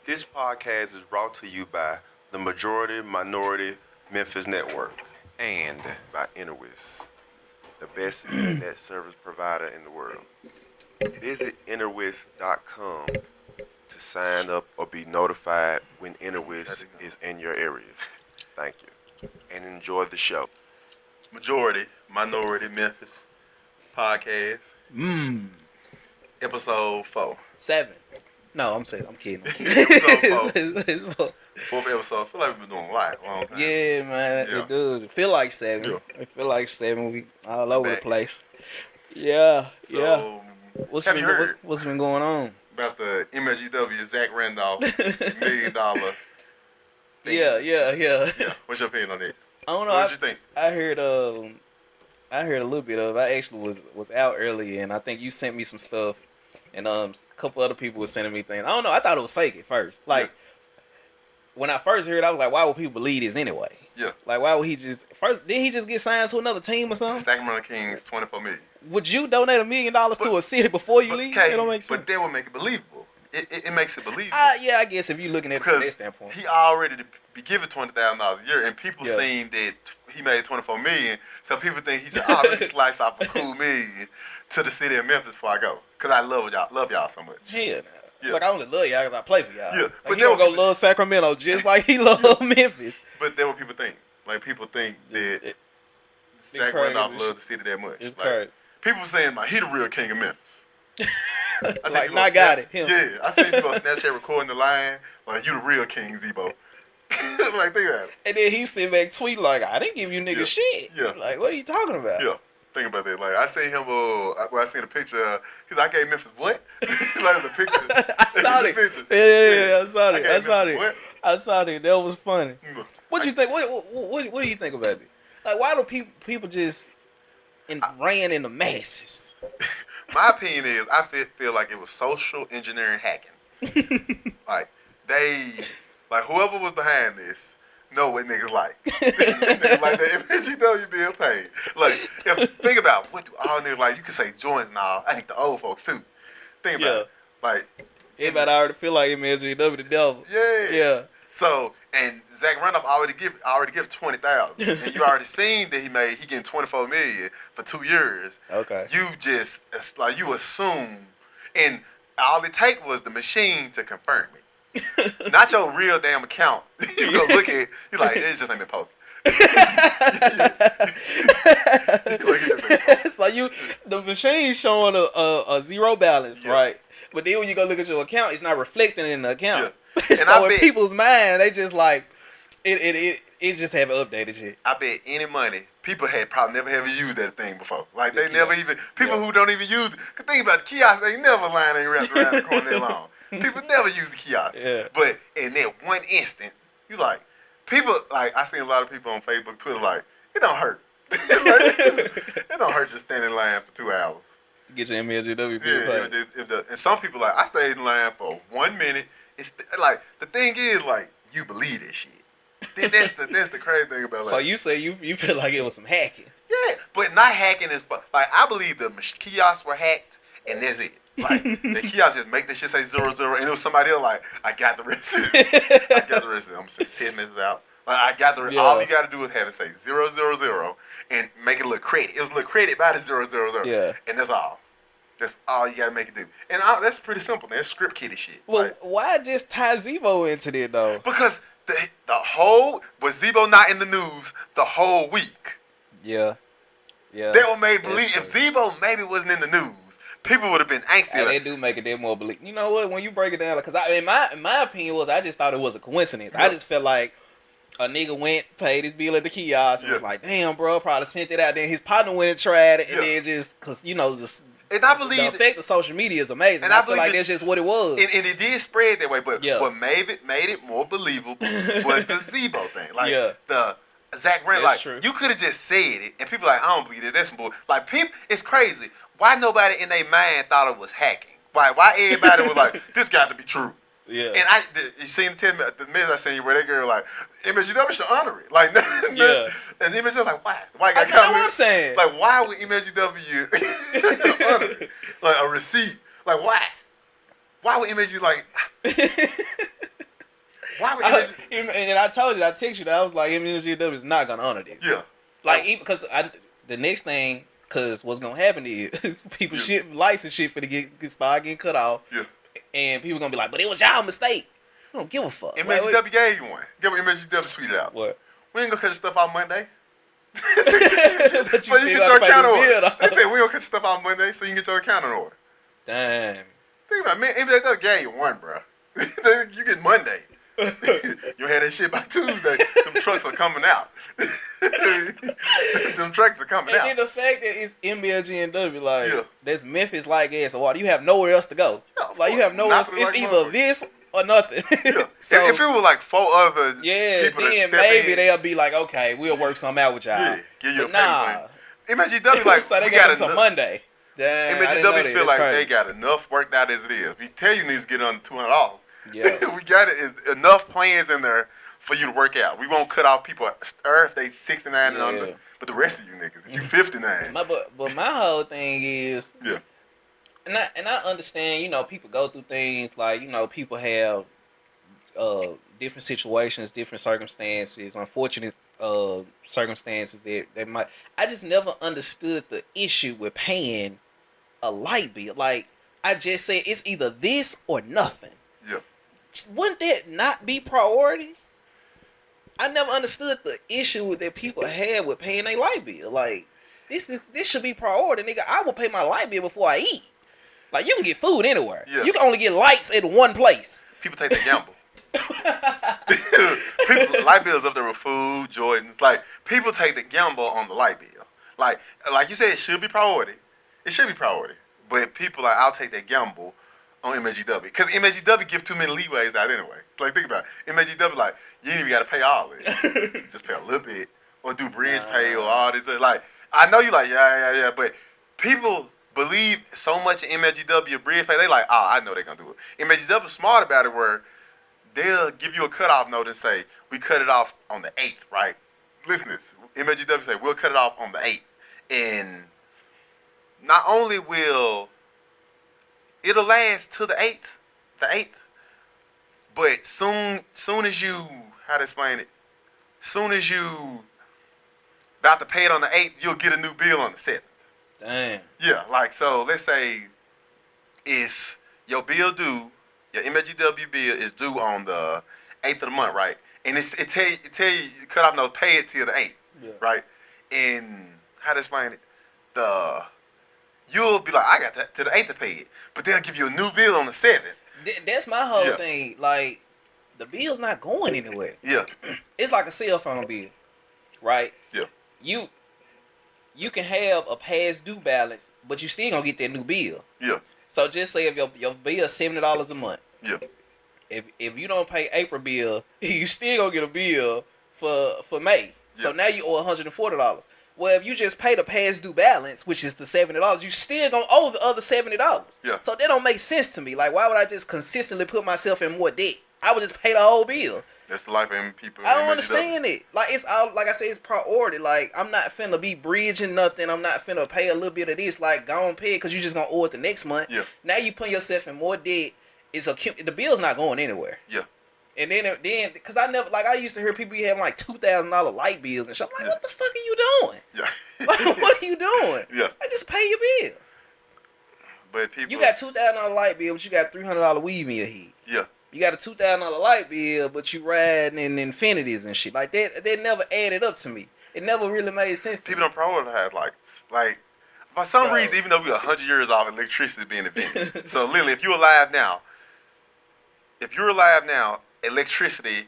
This podcast is brought to you by the Majority Minority Memphis Network and by Interwis, the best internet service provider in the world. Visit interwis.com to sign up or be notified when Interwis is in your areas. Thank you. And enjoy the show. Majority Minority Memphis Podcast, Episode 4. 7. No, I'm saying, I'm kidding. Episode 4. Fourth episode. I feel like we've been doing a lot. You know what I'm saying? Yeah, man, Yeah. it does. It feel like 7. Yeah. It feel like 7. We all over the back. place. Yeah, So, yeah. What's have been you heard what's been going on? about the MLGW Zach Randolph $1 million thing? Yeah. Yeah. What's your opinion on it? I don't know. What did you think? I heard a little bit of it. I actually was out earlier, and I think you sent me some stuff, and a couple other people were sending me things. I don't know. I thought it was fake at first. Like when I first heard it, I was like, why would people believe this anyway? Yeah. Like, why would he just did he just get signed to another team or something? Sacramento Kings, $24 million. Would you donate $1 million to a city before you leave? Okay, It don't make sense. but that would make it believable. It makes it believable. Yeah, I guess if you're looking at it from that Because standpoint. he already be given $20,000 a year, and people Yeah. seen that he made $24 million, so people think he just let me slice off a cool million to the city of Memphis before I go, cause I love y'all so much. Yeah, Yeah. like I only love y'all because I play for y'all. Yeah, Like, but he there don't go was- love Sacramento just like he love Memphis. But that's what people think. Like people think that It- Zach crazy. Randolph loves the city that much. It's Like, crazy. people saying like he the real king of Memphis. I seen Like, people nah, on I got Snap- it, him. Yeah, I seen people on Snapchat recording the line like you the real king, Zebo. Like think about it. And then he sit back tweet like, I didn't give you niggas Yeah. shit. Yeah. Like, what are you talking about? Yeah, think about that. Like I seen him. I seen a picture. He's like, I gave Memphis what? Like it's a picture. I saw It's a it. picture. Yeah, I saw it. gave I saw Memphis it. what? I saw it. That was funny. Mm. What you think? What do you think about it? Like, why do people just ran in the masses? My opinion is I feel like it was social engineering hacking. Like whoever was behind this know what niggas like. Niggas like that MLGW being paid. Like think about what do all niggas like. You can say joints and all. I think the old folks too. Think about it. Like Everybody already feel like MLGW the devil. yeah. Yeah. So and Zach Randolph already give 20,000, and you already seen that he getting 24 million for 2 years. Okay. You just like you assume, and all it take was the machine to confirm it, not your real damn account. You go look at it, you like it just ain't been posted. So the machine showing a zero balance, Yeah. right? But then when you go look at your account, it's not reflecting in the account. And So I in bet- people's mind, they just like it just haven't updated shit. I bet any money people had probably never ever used that thing before. Like they The never kiosk. even people Yeah. who don't even use it. Cause think about the kiosk, they never line ain't wrapped around the corner that long. People never use the kiosk. Yeah. But in that one instant, you like people like I seen a lot of people on Facebook, Twitter like it don't hurt. It don't hurt just standing in line for 2 hours. Get your MLGW bill Yeah, paid. and some people like I stayed in line for 1 minute. It's like the thing is like you believe this shit. That's the crazy thing about like. So you say you feel like it was some hacking. Yeah, but not hacking is like I believe the kiosks were hacked and that's it. Like the kiosk just make that shit say 00 and it was somebody else like I got the rest of this. I got the rest of it. I'm saying 10 minutes out. Like I got the Yeah. all you gotta do is have it say 000 and make it look credit. It was a little credit by the 000. Yeah. And that's all. That's all you gotta make it do. And that's pretty simple, man. It's script kiddie shit. Well, Like, why just tie Zebo into it though? because the whole was Zebo not in the news the whole week. Yeah. Yeah. They were made That's believe if true. Zebo maybe wasn't in the news, people would have been angsty. Hey, they Like, do make it that more believe. You know what? When you break it down, because in my opinion was I just thought it was a coincidence. I Yeah. just felt like a nigga went, paid his bill at the kiosk, and was Yeah. like, "Damn, bro, probably sent it out." Then his partner went and tried it, and Yeah. then just because you know and I the believe, effect of social media is amazing. And I I feel believe like it's- that's just what it was. and it did spread that way. But Yeah. what made it more believable was the Zebo thing. Like Yeah. the Zach Randolph. That's Like true. you could have just said it, and people like I don't believe that. That's some bull. Like people, it's crazy. Why nobody in their mind thought it was hacking? Why everybody was like this got to be true? yeah. And you seen the minutes I seen you where that girl like, MSGW should honor it. Like, Yeah. And MSGW was like, why? Why I know what I'm saying. Like, why would MSGW honor it? Like a receipt? Like, why? Why would MSG like? and then I told you, I texted you that I was like, MSGW is not gonna honor this. Yeah. Like, even because the next thing, because what's gonna happen is people shit lights and shit for to get start getting cut off. Yeah. And people gonna be like, but it was y'all mistake. I don't give a fuck. MSGW gave you one. Get what MSGW tweeted out. What? We ain't gonna cut your stuff out Monday. But you still get gotta your pay account the order. bill, They said we gonna cut your stuff out Monday so you can get your account in order. Damn. Think about it, man. MSGW gave you one, bro. You get Monday. You had that shit by Tuesday. Them trucks are coming out. Them trucks are coming out. And then the fact that it's MLGNW, like, that's Memphis like ass or water. You have nowhere else to go. Yeah, like, you have nowhere else. It's like either this or nothing. Yeah. So, if it was like 4 other people then that maybe in, they'll be like, okay, we'll work something out with y'all. Yeah, give you but a nah. payment. MSGW like so they we got got until Monday. Damn, MSGW feel like crazy. they got enough worked out as it is. We tell you need to get under $200. Yeah. We got enough plans in there for you to work out. We won't cut off people if they 69 and under, but the rest of you niggas, if you 59. But my whole thing is, and I understand, you know, people go through things like, you know, people have different situations, different circumstances, unfortunate circumstances that they might. I just never understood the issue with paying a light bill. Like, I just said it's either this or nothing. Yeah. Wouldn't that not be priority? I never understood the issue that people had with paying their light bill. Like, this should be priority, nigga. I will pay my light bill before I eat. Like, you can get food anywhere. Yeah. You can only get lights at one place. People take the gamble. People, light bills up there with food, Jordans. Like, people take the gamble on the light bill. Like you said, it should be priority. It should be priority. But people like, I'll take that gamble on MSGW. Because MSGW give too many leeways out anyway. Like, think about it. MSGW, like, you ain't even got to pay all this. Just pay a little bit. Or do bridge pay or all this. Like, I know you like, yeah. But people believe so much in MSGW bridge pay. They like, I know they're going to do it. MSGW smart about it where they'll give you a cutoff note and say, we cut it off on the 8th, right? Listen to this. MSGW say, we'll cut it off on the 8th. And not only will it'll last till the 8th, but soon as you, how to explain it, soon as you about to pay it on the 8th, you'll get a new bill on the 7th. Damn. Yeah, like, so let's say it's your bill due, your MSGW bill is due on the 8th of the month, right? And it tell you cut off no pay it till the 8th, right? And how to explain it, you'll be like, I got that to the 8th to pay it, but they'll give you a new bill on the 7th. That's my whole thing. Like, the bill's not going anywhere. Yeah. It's like a cell phone bill, right? Yeah. You can have a past due balance, but you still gonna get that new bill. Yeah. So just say if your bill is $70 a month. Yeah. If you don't pay April bill, you still gonna get a bill for May. Yeah. So now you owe $140. Well, if you just pay the past due balance, which is the $70, you still gonna owe the other $70. Yeah. So that don't make sense to me. Like, why would I just consistently put myself in more debt? I would just pay the whole bill. That's the life of people. I don't understand it. Like, it's all, like I say, it's priority. Like, I'm not finna be bridging nothing. I'm not finna pay a little bit of this. Like, go on pay it because you just gonna owe it the next month. Yeah. Now you put yourself in more debt. The bill's not going anywhere. Yeah. And then, because I used to hear people having like $2,000 light bills and shit. I'm like, what the fuck are you doing? Yeah. Like, what are you doing? Yeah. I just pay your bill. But people, you got $2,000 light bill, but you got $300 weave in your head. Yeah. You got a $2,000 light bill, but you riding in Infinities and shit. Like, that never added up to me. It never really made sense to me. People don't prioritize lights. Like, for some reason, even though we're 100 years off, electricity being invented. So, literally, if you're alive now, electricity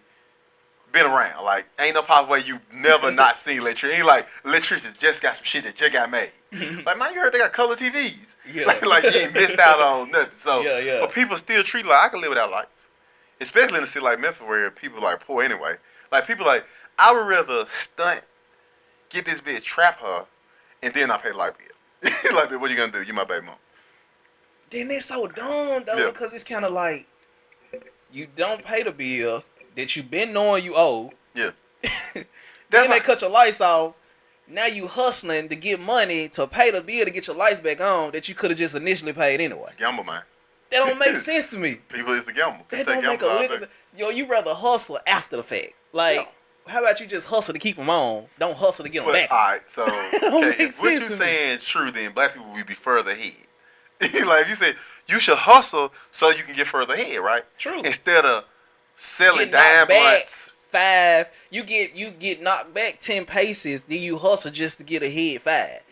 been around. Like, ain't no possible way you never not seen electricity. Ain't like electricity just got some shit that just got made. Like, man, you heard they got color TVs. Yeah. Like you ain't missed out on nothing. So, yeah. But people still treat it like I can live without lights. Especially in a city like Memphis where people like poor anyway. Like, people like, I would rather stunt, get this bitch, trap her, and then I pay the light bill. Like, what you gonna do? You my baby mom. Then it's so dumb, though, because it's kind of like, you don't pay the bill that you been knowing you owe. Yeah. Then they cut your lights off. Now you hustling to get money to pay the bill to get your lights back on that you could have just initially paid anyway. It's a gamble, man. That don't make sense to me. People is the gamble. That don't make a lick of sense. Yo, you rather hustle after the fact. Like, how about you just hustle to keep them on? Don't hustle to get them back. All right, so okay, if what you saying is true, then black people would be further ahead. Like you said, you should hustle so you can get further ahead, right? True. Instead of selling dime blunts. 5, you get knocked back 10 paces, then you hustle just to get ahead 5.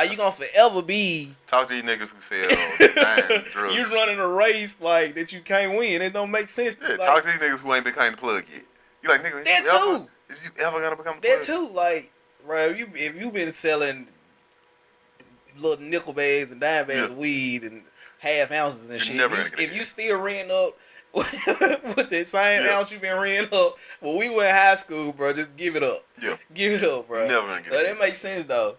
You gonna forever be. Talk to these niggas who sell dime drugs. You running a race like that you can't win. It don't make sense. Yeah, talk to these niggas who ain't become the plug yet. You like nigga? That too. Is you ever gonna become the That plug? too. Like, bro, if you been selling little nickel bags and dime bags of weed and half ounces and You're shit, if you still ran up with the same ounce you been ran up when we went high school, bro, just give it up. Yeah. Give it up, bro. Never gonna get it. That makes sense though.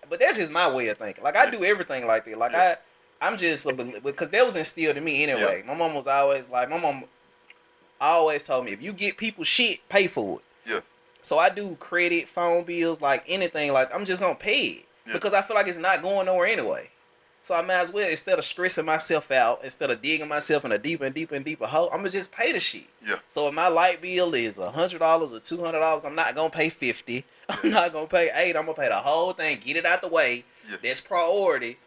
But that's just my way of thinking. Like, I do everything like that. Like, I'm just because that was instilled in me anyway. My mom was always like, my mom always told me, if you get people shit, pay for it. Yeah. So I do credit, phone bills, like anything. Like, I'm just gonna pay it because I feel like it's not going nowhere anyway. So I might as well, instead of stressing myself out, instead of digging myself in a deeper and deeper and deeper hole, I'm gonna just pay the shit. Yeah. So if my light bill is $100 or $200, I'm not gonna pay $50. I'm not gonna pay $8. I'm gonna pay the whole thing, get it out the way. Yeah. That's priority.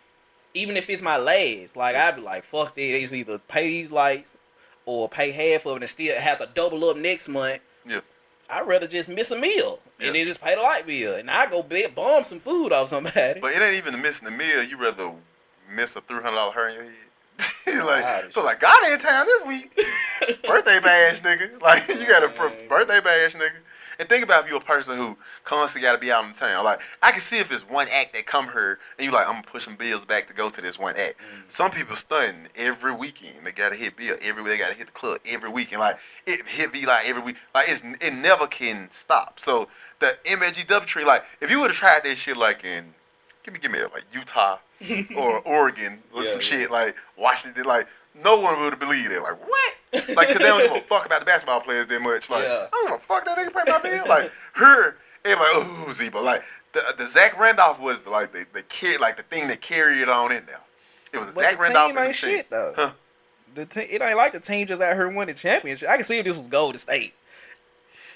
Even if it's my last, like I'd be like, fuck that. It's either pay these lights or pay half of it and still have to double up next month. Yeah. I'd rather just miss a meal and then just pay the light bill, and I go bomb some food off somebody. But it ain't even missing the meal. You rather miss a $300 hair in your head. like God in town this week. Birthday bash, nigga. Like you got a birthday bash, nigga. And think about if you're a person who constantly got to be out in town. Like I can see if it's one act that come here and you like, I'm gonna push some bills back to go to this one act. Some people stunting every weekend. They gotta hit bill every week. They gotta hit the club every weekend. Like it hit V like every week. Like it never can stop. So the MLGW tree, like if you would have tried that shit like in give me like Utah or Oregon or some shit like Washington, like no one would have believed it. Like what? Like cause they don't give a fuck about the basketball players that much. Like I don't give a fuck that nigga pay my bill. Like her, everybody like oh Zebo. Like the Zach Randolph was the kid, like the thing that carried it on in there. It was Zach Randolph. The team ain't shit though. Huh? It ain't like the team just out here won the championship. I can see if this was Golden State.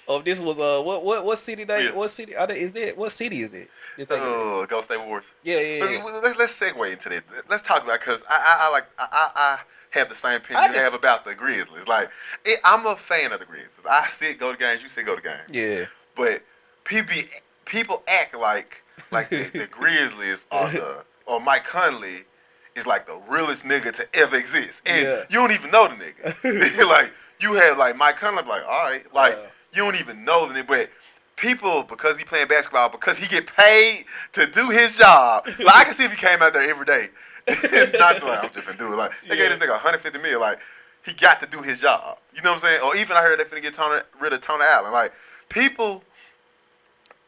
Or if this was what city they what city is that? What city is it? Golden State Warriors. Yeah. Let's segue into that. Let's talk about because I have the same opinion you have about the Grizzlies. Like I'm a fan of the Grizzlies. I sit go to games. You sit go to games. Yeah. But people act like the Grizzlies or Mike Conley is like the realest nigga to ever exist, and you don't even know the nigga. Like you have like Mike Conley, like all right, like. You don't even know the nigga, but people, because he playing basketball, because he get paid to do his job. Like I can see if he came out there every day, not like I'm just gonna do it. Like they gave this nigga $150 million. Like he got to do his job. You know what I'm saying? Or even I heard they finna get rid of Tony Allen. Like people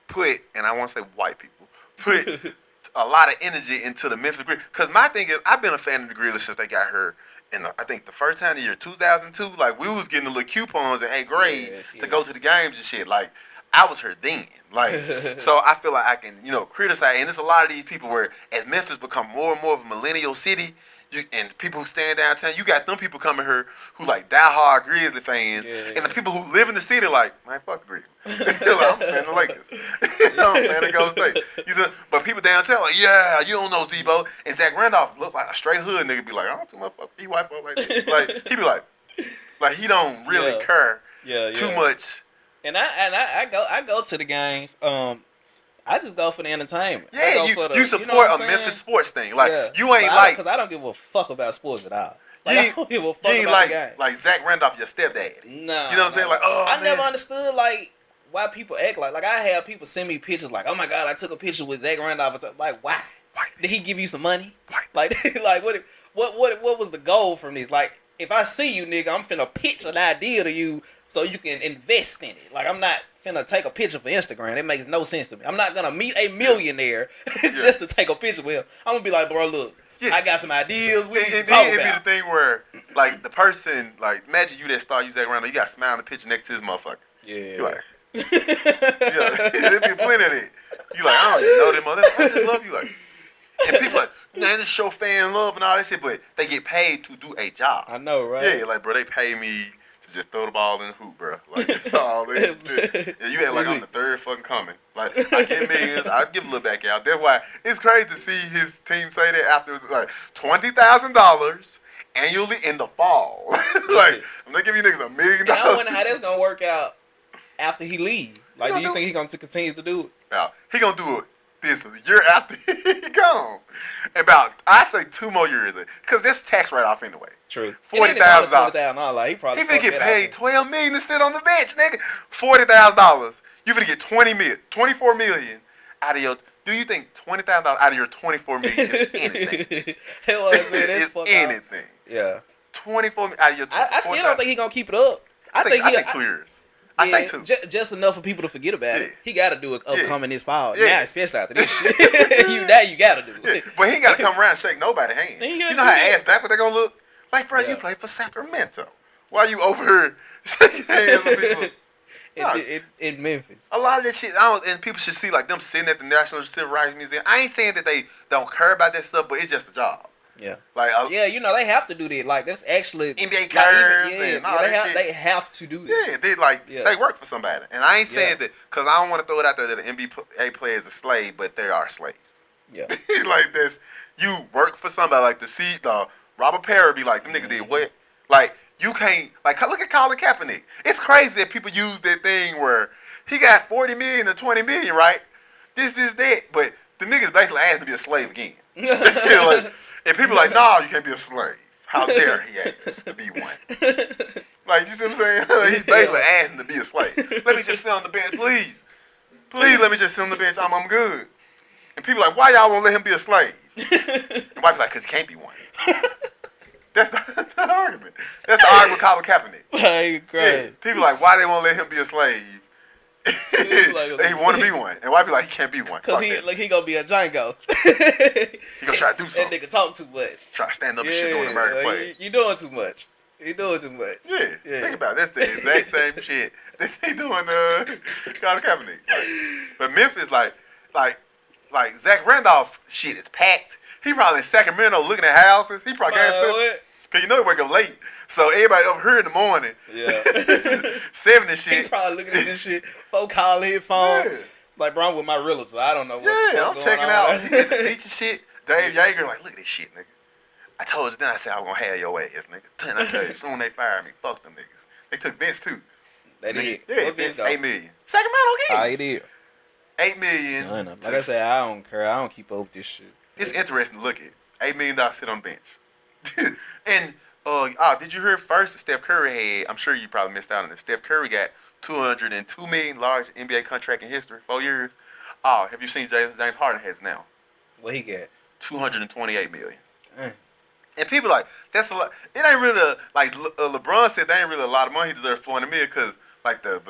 put, and I want to say white people put a lot of energy into the Memphis Grizzlies. Because my thing is, I've been a fan of the Grizzlies since they got her. And I think the first time of the year, 2002, like we was getting the little coupons in 8th grade to go to the games and shit. Like I was her then. Like so I feel like I can, criticize. And there's a lot of these people where as Memphis become more and more of a millennial city, and people who stand downtown, you got them people coming here who like diehard Grizzly fans, and the people who live in the city like, man, fuck the Grizzlies. Like, I'm a fan of the Lakers. I'm a fan of Golden State. But people downtown like, yeah, you don't know Zebo. And Zach Randolph looks like a straight hood nigga. Be like, I don't too much fuck he white folk like this. Like he be like he don't really care too much. And I go to the games. I just go for the entertainment. Yeah, you support a Memphis sports thing. Like you ain't because I don't give a fuck about sports at all. Like I don't give a fuck about the game. Like Zach Randolph, your stepdad. No, you know what I'm saying? Like I never understood like why people act like I have people send me pictures like, oh my god, I took a picture with Zach Randolph. Like why? Did he give you some money? Like what was the goal from this? Like if I see you, nigga, I'm finna pitch an idea to you so you can invest in it. Like I'm not finna take a picture for Instagram. It makes no sense to me. I'm not gonna meet a millionaire just to take a picture with him. I'm gonna be like, bro, look, I got some ideas we need to talk about. It'd be the thing where, like, the person, like, imagine you that star you Zach Randolph, you got a smile in the picture next to this motherfucker. Yeah. You like, there'd be plenty of it. You like, I don't even know them motherfuckers. I just love you. Like, And people like, they just show fan love and all that shit, but they get paid to do a job. I know, right? Yeah, like, bro, they pay me to just throw the ball in the hoop, bro. Like, that's all they do. Yeah, you act like I'm the third fucking coming. Like, I get millions, I give a little back out. That's why it's crazy to see his team say that after it was like $20,000 annually in the fall. Like, I'm not giving you niggas $1 million. And I wonder how that's gonna work out after he leave. Like, do you do think he's gonna continue to do it? Now, he gonna do it this year after he gone. About, I say 2 more years. Because that's tax write-off anyway. True. $40,000. $20,000. Like, he probably He finna get paid $12 million to sit on the bench, nigga. $40,000. You finna get $24 million out of your. Do you think $20,000 out of your $24 million is anything? Hell, I said that's It's anything. Yeah. 24 out of your. I still don't think he gonna keep it up. I think 2 years. I say 2. Just enough for people to forget about it. He got to do it upcoming this fall. Yeah. Now, especially after this shit. you got to do it. Yeah. But he ain't got to come around and shake nobody's hand. You know how ass backward they gonna look? Like, bro, you play for Sacramento. Why you over here shaking hands with people? In Memphis. A lot of that shit, and people should see like them sitting at the National Civil Rights Museum. I ain't saying that they don't care about that stuff, but it's just a job. Yeah. Like, yeah, you know, they have to do that. Like, that's actually NBA curves and all that shit. They have to do that. Yeah, they work for somebody. And I ain't saying that because I don't want to throw it out there that an NBA player is a slave, but they are slaves. Yeah. Like this, you work for somebody. Like the Robert Perry be like, them niggas did what? Like, you can't, like, look at Colin Kaepernick. It's crazy that people use that thing where he got 40 million or 20 million, right? This, that. But the niggas basically asked to be a slave again. Like, and people like, no, you can't be a slave. How dare he ask to be one? Like, you see what I'm saying? He's basically asking to be a slave. Let me just sit on the bench, please. Please let me just sit on the bench. I'm good. And people like, why y'all won't let him be a slave? And wife's like, because he can't be one. That's the argument. That's the argument with Colin Kaepernick. You crazy. Yeah. People like, why they won't let him be a slave? He want to be one. And wife be like, he can't be one. Because he gonna be a Django. He gonna try to do something. That nigga talk too much. Try to stand up and shit doing American play. You doing too much. You doing too much. Yeah. Think about it. That's the exact same shit that they doing Colin Kaepernick. But Memphis, like Zach Randolph shit is packed. He probably in Sacramento looking at houses. He probably got himself. Cause you know he wake up late. So everybody up here in the morning. Yeah. 7 and shit. He probably looking at this shit. Folk calling his phone. Yeah. Like, bro, I'm with my realtor. I don't know what the fuck I'm going checking on. out. He got the feature shit. Dave Yeager like, look at this shit, nigga. I told you then I said I was gonna have your ass, nigga. Then I tell you, soon they fired me. Fuck them niggas. They took Vince too. They did. Yeah, Vince, $8 million. Sacramento Kings. Oh, he did. $8 million. No. Like I said, I don't care. I don't keep up with this shit. It's interesting to look at. $8 million sit on the bench. And did you hear first that Steph Curry had? I'm sure you probably missed out on this. Steph Curry got $202 million, largest NBA contract in history, 4 years. Oh, have you seen James Harden has now? What he got? $228 million. And people like, that's a lot. It ain't really like LeBron said. That ain't really a lot of money. He deserves $400 million because like the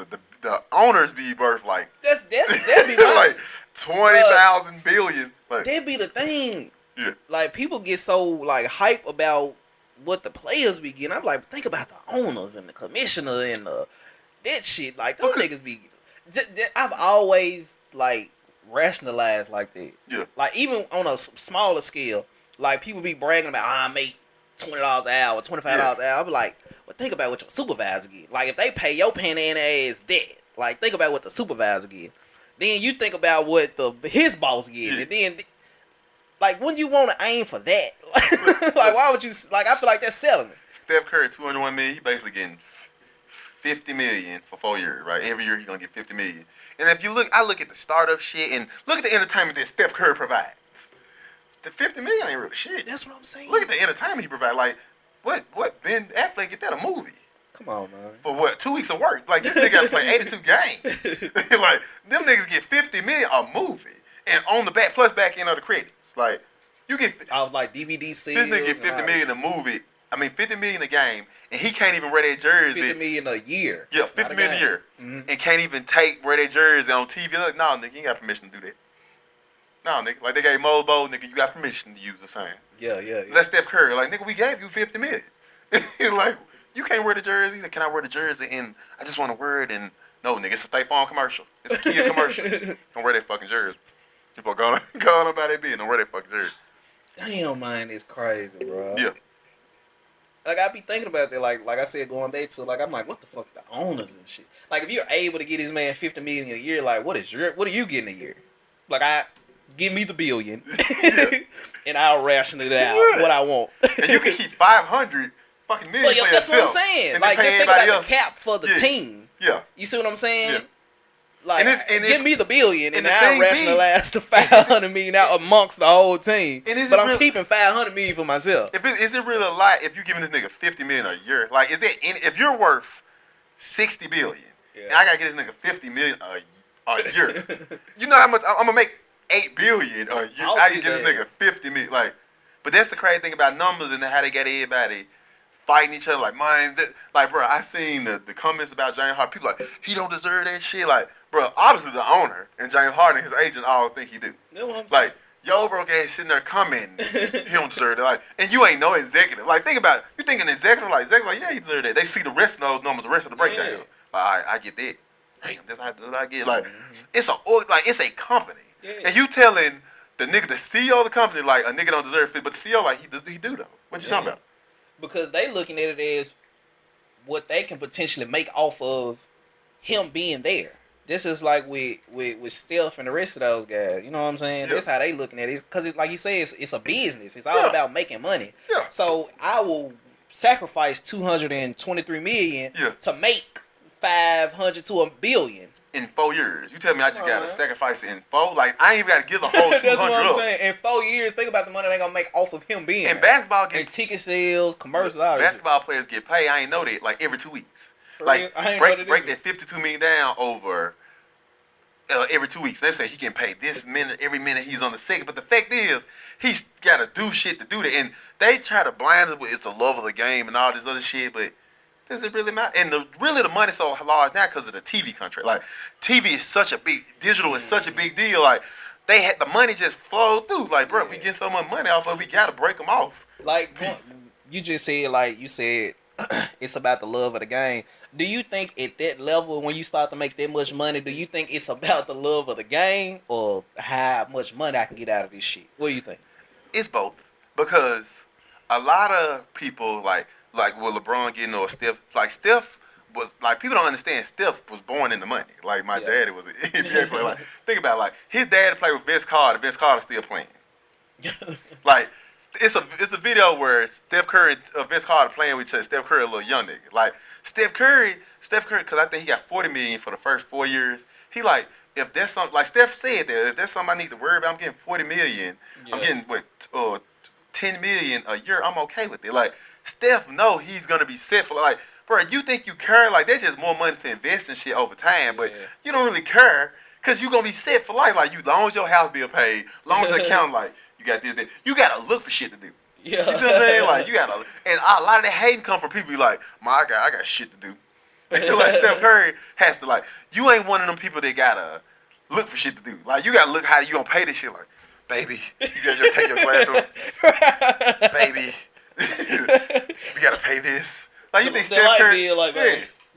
owners be worth like that'd be like 20,000 billion. Like, that'd be the thing. Yeah. Like, people get so like hype about what the players be getting. I'm like, think about the owners and the commissioner and that shit. Like, those niggas be. I've always like rationalized like that. Yeah. Like, even on a smaller scale, like people be bragging about, I make $20 an hour, $25 an hour. I be like, well, think about what your supervisor get. Like, if they pay your penny in the ass that, like, think about what the supervisor get. Then you think about what his boss get, and then. Like, wouldn't you want to aim for that? Like, why would you? Like, I feel like that's selling it. Steph Curry, $201 million. He basically getting $50 million for 4 years, right? Every year he's gonna get $50 million. And if you look, I look at the startup shit and look at the entertainment that Steph Curry provides. The $50 million ain't really shit. That's what I'm saying. Look at the entertainment he provides. Like, what Ben Affleck get that a movie? Come on, man. For what? 2 weeks of work? Like, this nigga got to play 82 games. Like, them niggas get $50 million a movie and on the back plus back end of the credits. Like, you get. I was like DVD sales. This nigga get $50 million a movie. I mean, $50 million a game, and he can't even wear that jersey. $50 million a year. Yeah, $50 million a year, and can't even wear that jersey on TV. Like, nah, nigga, you ain't got permission to do that. Nah, nigga, like they gave Mosbo, nigga, you got permission to use the same. Yeah. That's Steph Curry. Like, nigga, we gave you $50 million. Like, you can't wear the jersey. Like, can I wear the jersey? And I just want to wear it. And no, nigga, it's a State Farm commercial. It's a Kia commercial. Don't wear that fucking jersey. If I go on about that being, don't wear that fucking jersey. Damn, man, it's crazy, bro. Yeah. Like I be thinking about that, like I said, going back to like I'm like, what the fuck, the owners and shit. Like if you're able to get this man 50 million a year, like what are you getting a year? Like give me the billion, Yeah. and I'll ration it out Yeah. what I want. And you can keep 500 fucking million But for that's what I'm yourself, saying. and then Like pay just think everybody about else. the cap for the Yeah. team. Yeah. You see what I'm saying? Yeah. Like, And give me the billion, and the I'll thing rationalize the 500 million out amongst the whole team. And But I'm keeping 500 million for myself. Is it really a lot if you giving this nigga 50 million a year? Like, if you're worth 60 billion, and I gotta get this nigga 50 million a year, you know how much I'm gonna make 8 billion a year? I can get this nigga 50 million. Like, but that's the crazy thing about numbers and how they got everybody fighting each other. Like, like, bro, I seen the comments about James Harden. People like, he don't deserve that shit. Like, bro, obviously the owner and James Harden and his agent all think he do. That's what I'm saying. Like, yo, broke ass sitting there commenting, he don't deserve that. Like, and you ain't no executive. Like, think about it. You think an executive, like, yeah, he deserve that. They see the rest of those numbers, the rest of the breakdown. Yeah. Like, all right, I get that. Damn, that's how I get. Like, it's a company. Yeah. And you telling the CEO of the company, like, a nigga don't deserve it, but the CEO, like, he do though. What you talking about? Because they looking at it as what they can potentially make off of him being there. This is like with Steph and the rest of those guys. You know what I'm saying? Yeah. That's how they looking at it. Because it's like you say, it's a business. It's all about making money. Yeah. So I will sacrifice 223 million to make 500 to $1 billion. In 4 years. You tell me I just gotta sacrifice it in 4? Like, I ain't even gotta give the whole 200 That's what I'm up. saying. In 4 years, think about the money they gonna make off of him being And there. basketball And ticket sales, commercials, all that. basketball players get paid. I ain't know that. Like every 2 weeks. For Like real? I ain't know break that that 52 million down over every 2 weeks. They say he can pay this minute every minute he's on the second. But the fact is, he's gotta do shit to do that. And they try to blind us with it's the love of the game and all this other shit, but does it really matter? And the money's so large now because of the TV contract. Like, TV is such a big, digital is such a big deal. Like, the money just flowed through. Like, bro, we get so much money off of it, we gotta break them off. Like, you just said, like, you said, it's about the love of the game. Do you think at that level, when you start to make that much money, do you think it's about the love of the game or how much money I can get out of this shit? What do you think? It's both. Because a lot of people, like with LeBron getting or Steph, like Steph was, like, people don't understand Steph was born in the money. Like, my daddy was an NBA player. Like, think about it, like, his dad played with Vince Carter. Vince Carter still playing. Like, it's a video where Steph Curry and Vince Carter playing with each other. Steph Curry, a little young nigga. Like, Steph Curry, because I think he got $40 million for the first 4 years. He like, if there's something, like Steph said that, if there's something I need to worry about, I'm getting $40 million. I'm getting $10 million a year. I'm okay with it. Like, Steph know he's gonna be set for, like, bro, you think you care, like, there's just more money to invest in shit over time, but you don't really care because you gonna be set for life. Like, long as your house bill paid, long as the account, like, you got this, that, you gotta look for shit to do. Yeah. You see what I'm saying? Like, you gotta, and a lot of that hating come from people like, I got shit to do. They feel like Steph Curry has to, like, you ain't one of them people that gotta look for shit to do. Like, you gotta look how you gonna pay this shit. Like, baby, you gotta just take your classroom. Baby, we gotta pay this. Like, you think Steph Curry? Bill, like,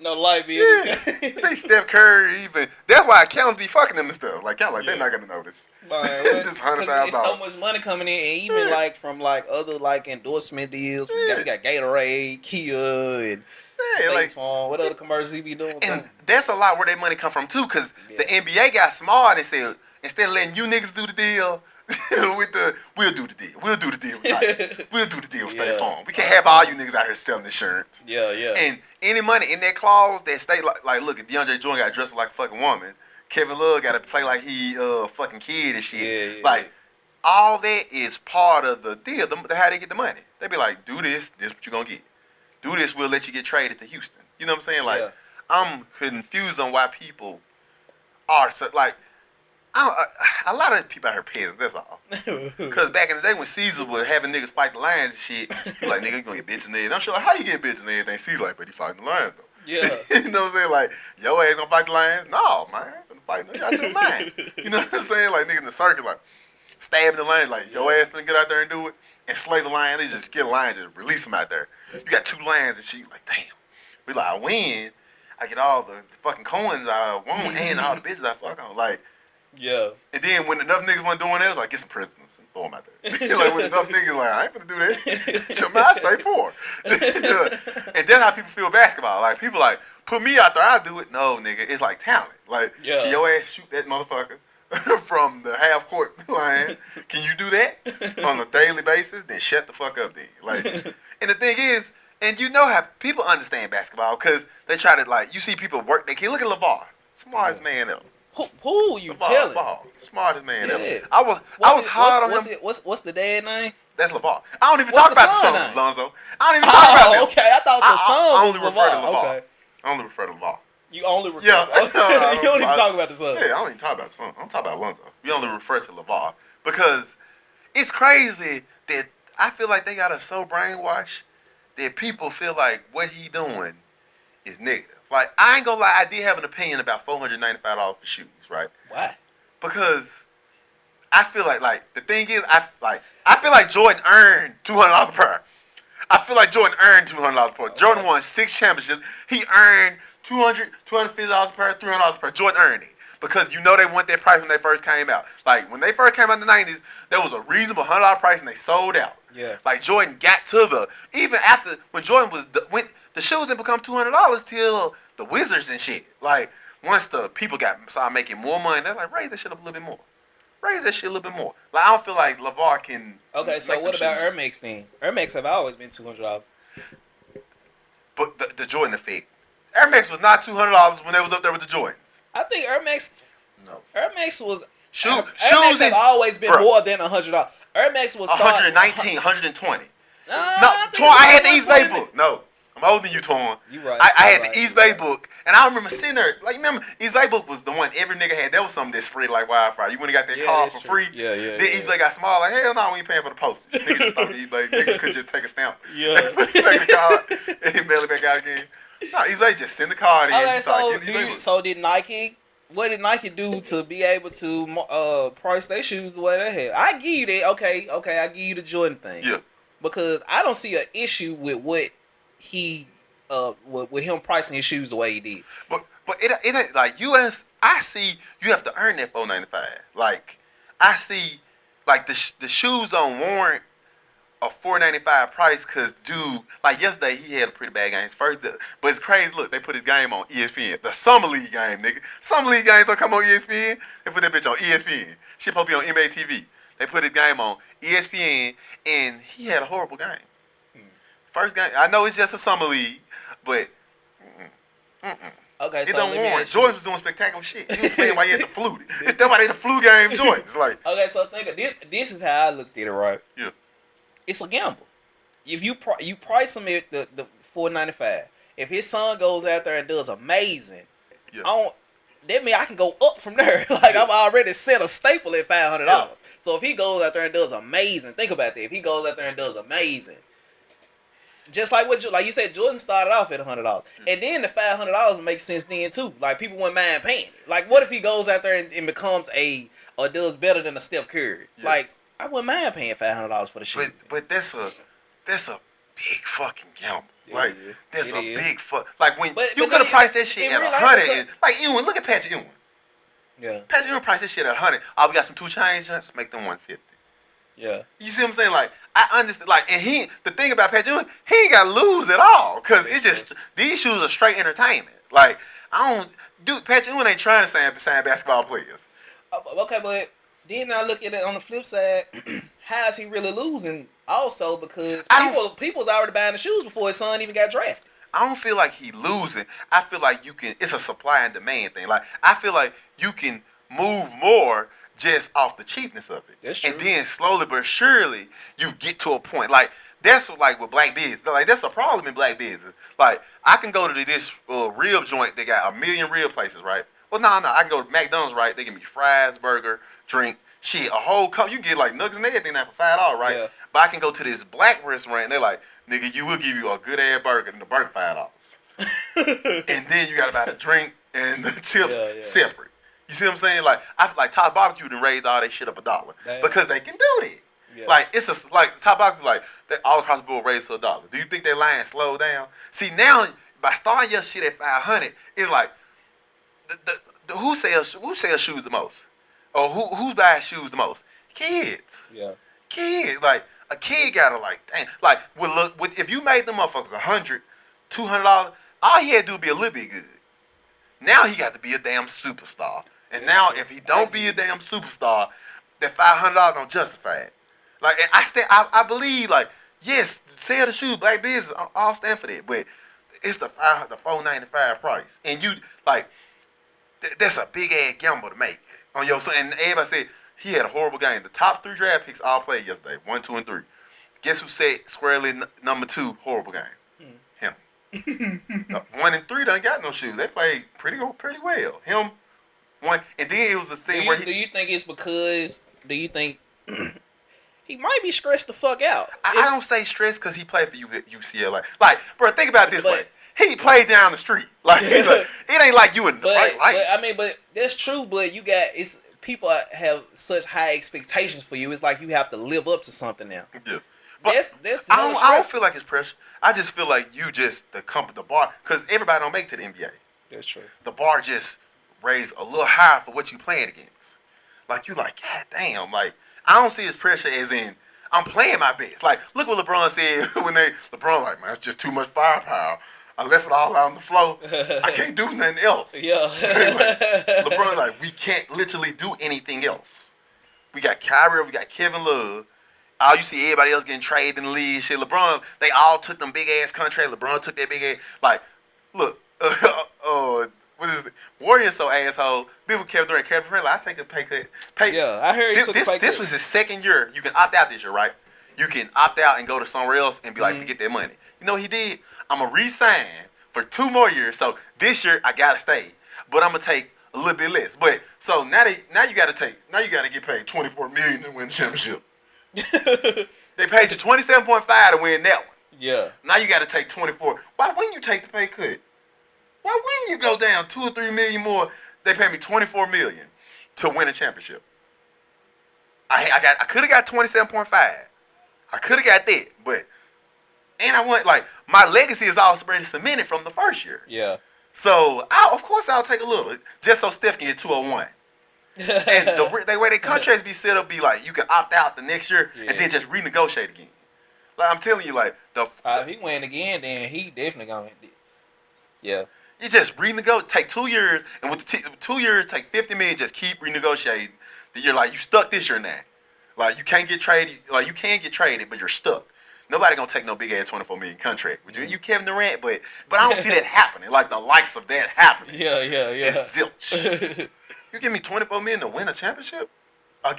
no, the light bill. Yeah. You think Steph Curry even? That's why accountants be fucking them and stuff. Like, accountants, they're not gonna notice. Because This $100,000. it's so much money coming in, and even like from like other like endorsement deals. We got Gatorade, Kia, and State Farm. What other commercials he be doing? And that's a lot where their money come from too, because the NBA got smart and said, instead of letting you niggas do the deal, we'll do the deal. We'll do the deal. We'll do the deal with State Farm. We can't have all you niggas out here selling insurance. Yeah. And any money in that clause that stay like look, if DeAndre Jordan got dressed like a fucking woman, Kevin Love got to play like he fucking kid and shit. Yeah. Like, all that is part of the deal. How they get the money. They be like, do this what you gonna get. Do this, we'll let you get traded to Houston. You know what I'm saying? Like, I'm confused on why people are so, like, a lot of people out here peasants, that's all. Because back in the day when Caesar was having niggas fight the lions and shit, he like, nigga, you gonna get bitches and everything. I'm sure, like, how you get bitches and everything? Caesar like, but he fighting the lions, though. Yeah. You know what I'm saying? Like, your ass gonna fight the lions? No, man. I'm gonna fight the lions. I mind. You know what I'm saying? Like, niggas in the circus, like, stabbing the lion. Like, your ass finna get out there and do it and slay the lion. They just get a lion, just release them out there. You got 2 lions and shit. Like, damn. We like, I win. I get all the fucking coins I want and all the bitches I fuck on. Like, Yeah. And then when enough niggas wasn't doing that, it was like, get some prisoners and throw them out there. Like when enough niggas like, I ain't finna do that. Man, I stay poor. And that's how people feel basketball. Like people like, put me out there, I'll do it. No, nigga, it's like talent. Like, Yeah. can your ass shoot that motherfucker from the half court line? Can you do that on a daily basis? Then shut the fuck up then. Like, and the thing is, and you know how people understand basketball because they try to like, you see people work their kid. Look at LeVar, smartest man ever. Who you telling? LeVar, smartest man ever. Yeah. I was hard on him. What's the dad name? That's LeVar. I don't even What's talk the about the son son, name? Lonzo. I don't even talk about them. Okay. I thought the son I was only refer to LeVar. LeVar. Okay. I only refer to LeVar. You only refer Yeah. to you don't even talk about the son. Yeah, I don't even talk about the son. I don't talk about Lonzo. We only refer to LeVar because it's crazy that I feel like they got us so brainwashed that people feel like what he doing is negative. Like, I ain't gonna lie, I did have an opinion about $495 for shoes, right? Why? Because I feel like the thing is, I feel like Jordan earned $200 a pair. I feel like Jordan earned $200 a pair. Okay. Jordan won 6 championships. He earned $250 a pair, $300 a pair. Jordan earned it. Because you know they want that price when they first came out. Like, when they first came out in the 90s, there was a reasonable $100 price and they sold out. Yeah. Like, Jordan got to even after, when Jordan was, when the shoes didn't become $200 till the Wizards and shit. Like, once the people started making more money, they're like, raise that shit up a little bit more. Raise that shit a little bit more. Like, I don't feel like LeVar can. Okay, so what about Air Max then? Air Max have always been $200. But the Jordan effect. Air Max was not $200 when they was up there with the Jordans. I think Air Max was Shoes Air Max have always been bro, more than $100. Air Max was 119, 120. No, I had the East Bay book. No, I'm older than you, Torn. You right. I had the East Bay book, and I remember sitting there. Like, remember, East Bay book was the one every nigga had. That was something that spread like wildfire. You went and got that car for free. Yeah. Then East Bay got small. Like, hell no, we ain't paying for the postage. Niggas just thought East Bay. Niggas could just take a stamp. Yeah. Take the card and mail it back out again. No, East Bay just send the card in. Okay, so did Nike? What did Nike do to be able to price their shoes the way they had? I give you that. Okay, I give you the Jordan thing. Yeah. Because I don't see an issue with what he with him pricing his shoes the way he did. But it ain't like I see you have to earn that $495. Like, I see like the shoes don't warrant a $495 price because dude, like yesterday he had a pretty bad game. His first, but it's crazy. Look, they put his game on ESPN, the Summer League game, nigga. Summer League games don't come on ESPN. They put that bitch on ESPN. Shit supposed to be on MATV. They put his game on ESPN, and he had a horrible game. First game, I know it's just a Summer League, but Okay, it so don't warrant. Jordan was doing spectacular shit. He was playing while he had the flu. That's why they the flu game Jordan. It's like, okay, so think of this. This is how I looked at it, right? yeah. It's a gamble. If you price him at the $495, if his son goes out there and does amazing, Yeah. that means I can go up from there. Like, I'm already set a staple at $500. Yeah. So if he goes out there and does amazing, think about that. If he goes out there and does amazing, just like like you said, Jordan started off at $100, and then the $500 makes sense then too. Like, people wouldn't mind paying it. Like, what if he goes out there and becomes or does better than a Steph Curry? Yeah. Like, I wouldn't mind paying $500 for the shoe. But that's a big fucking gamble. It Like, is. that's It a is. big like when But you could have priced that shit in at real life, 100. because- Like Ewan, look at Patrick Ewing. Yeah, Patrick Ewing priced this shit at 100. Oh, we got some 2 chains, just make them 150. yeah. You see what I'm saying? Like, I understand. Like, and the thing about Patrick Ewing, he ain't got to lose at all because it's just these shoes are straight entertainment. Like, Patrick Ewing ain't trying to sign basketball players. Okay, but then I look at it on the flip side. How is he really losing? Also, because people's already buying the shoes before his son even got drafted. I don't feel like he losing. I feel like it's a supply and demand thing. Like, I feel like you can move more just off the cheapness of it. That's true. And then slowly but surely you get to a point. Like, that's like with black business. Like, that's a problem in black business. Like, I can go to this rib joint. They got a million rib places, right? Well, no. I can go to McDonald's, right? They give me fries, burger, drink, shit, a whole cup. You can get like nuggets and everything now for $5, right? Yeah. But I can go to this black restaurant and they're like, nigga, you will give you a good ass burger and the burger $5. And then you gotta buy the drink and the chips separate. You see what I'm saying? Like, I feel like Top Barbecue done raised all that shit up $1 because they can do that. Yeah. Like, like Top Barbecue, like, they all across the board raised to $1. Do you think that line slowed down? See, now by starting your shit at 500, it's like who sells shoes the most? Or who's buying shoes the most? Kids. Yeah. Kids. Like a kid gotta like dang. Like if you made them motherfuckers $100, $200, all he had to do be a little bit good. Now he got to be a damn superstar. And now if he don't be a damn superstar, that $500 don't justify it. Like and I believe like yes, sell the shoes, black business, I'll stand for that. But it's the $4.95 price, and you like that's a big ass gamble to make on your son. And everybody said he had a horrible game. The top 3 draft picks all played yesterday, 1, 2, and 3. Guess who said squarely number 2 horrible game? Him. 1 and 3 done got no shoes. They played pretty well. Him 1, and then it was the thing where do you think it's because? Do you think he might be stressed the fuck out? I don't say stress because he played for UCLA. Like, bro, think about it this way. He played down the street. Like, it ain't like you in the right light. But that's true. But people have such high expectations for you. It's like you have to live up to something now. Yeah. But that's I don't feel like it's pressure. I just feel like you just the bar, because everybody don't make it to the NBA. That's true. The bar just raised a little higher for what you playing against. Like you like, God damn, like I don't see his pressure as in I'm playing my best. Like look what LeBron said when LeBron like, man, it's just too much firepower. I left it all out on the floor. I can't do nothing else. Yeah. Like, LeBron like, we can't literally do anything else. We got Kyrie, we got Kevin Love. All you see everybody else getting traded in the league. Shit, LeBron, they all took them big ass contracts. LeBron took that big ass. Like, look, what is it? Warriors so asshole. People Kevin Durant, I take a pay cut. Yeah, I heard he took a pay cut. This was his second year. You can opt out this year, right? You can opt out and go to somewhere else and be like, forget that money. You know what he did? I'm going to re-sign for 2 more years. So this year, I got to stay. But I'm going to take a little bit less. But so now you got to get paid $24 million to win the championship. They paid you $27.5 to win that one. Yeah. Now you got to take 24. Why wouldn't you take the pay cut? Why wouldn't you go down $2 or $3 million more? They paid me $24 million to win a championship. I could have got 27.5. I could have got that, but and I want like my legacy is already cemented from the first year. Yeah. So of course I'll take a little just so Steph can get 201. And the way their contracts be set up be like you can opt out the next year and then just renegotiate again. Like I'm telling you, like if he win again, then he definitely gonna. Yeah. You just renegotiate, take 2 years, and with the 2 years, take $50 million, just keep renegotiating. The year like you stuck this year now. Like you can't get traded. Like you can get traded, but you're stuck. Nobody gonna take no big ass $24 million contract. You Kevin Durant, but I don't see that happening. Like the likes of that happening. Yeah. It's zilch. You give me $24 million to win a championship? I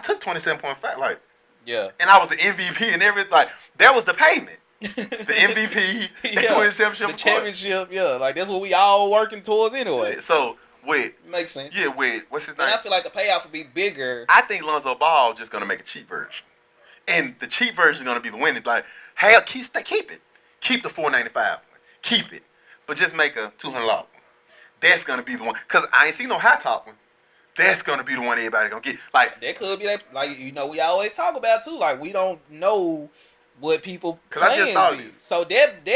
took 27.5. Like yeah, and I was the MVP and everything. Like that was the payment. The MVP, yeah. win the championship. The championship, yeah. Like that's what we all working towards anyway. So makes sense. Yeah, what's his name? And I feel like the payoff would be bigger. I think Lonzo Ball just gonna make a cheap version, and the cheap version is gonna be the winning. Like, hey, keep it, keep the $4.95 one, keep it, but just make a $200 one. That's gonna be the one, cause I ain't seen no high top one. That's gonna be the one everybody gonna get. Like that could be that. Like we always talk about too. Like we don't know what people. Cause I just thought of this. So that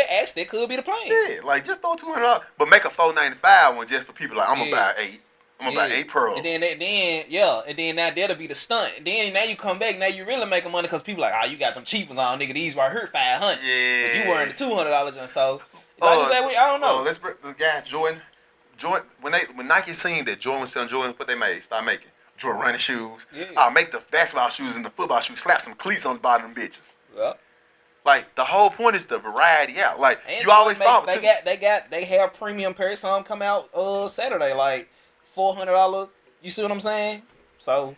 could be the plan. Yeah, like just throw $200, but make a $4.95 one just for people. Like I'm gonna buy 8. I'm gonna buy 8 pearls. And then now that'll be the stunt. And then now you come back, now you really making money because people like, oh, you got them cheap ones on, nigga. These right here $500. Yeah. But you wearing the $200 and so. Like you say, I don't know. Let's bring the guy Jordan. When Nike seen that Jordan was selling Jordan, what they made? Start making Jordan running shoes. Yeah. I'll make the basketball shoes and the football shoes. Slap some cleats on the bottom of them bitches. Yeah. Like the whole point is the variety out. Like and you always thought they have premium pairs. Some come out Saturday like $400. You see what I'm saying? So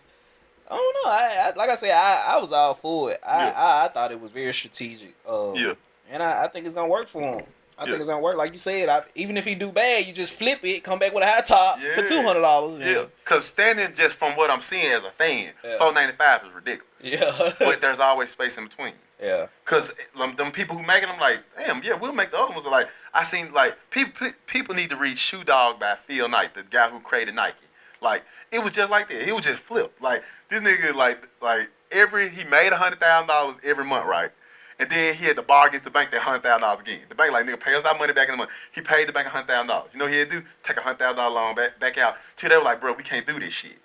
I don't know. I like I said, I was all for it. I thought it was very strategic. And I think it's gonna work for him. I think it's gonna work. Like you said, even if he do bad, you just flip it, come back with a high top for $200. Yeah, because standing just from what I'm seeing as a fan, $4.95 is ridiculous. Yeah, but there's always space in between. Yeah, because them people who making them like, damn, yeah, we'll make the other ones. Like I seen like people need to read Shoe Dog by Phil Knight, the guy who created Nike. Like it was just like that. He was just flip. Like this nigga like he made $100,000 every month, right? And then he had to borrow against the bank that $100,000 again. The bank like, nigga, pay us our money back in the month. He paid the bank $100,000. You know what he had to do? Take $100,000 loan back out. Till they were like, bro, we can't do this shit.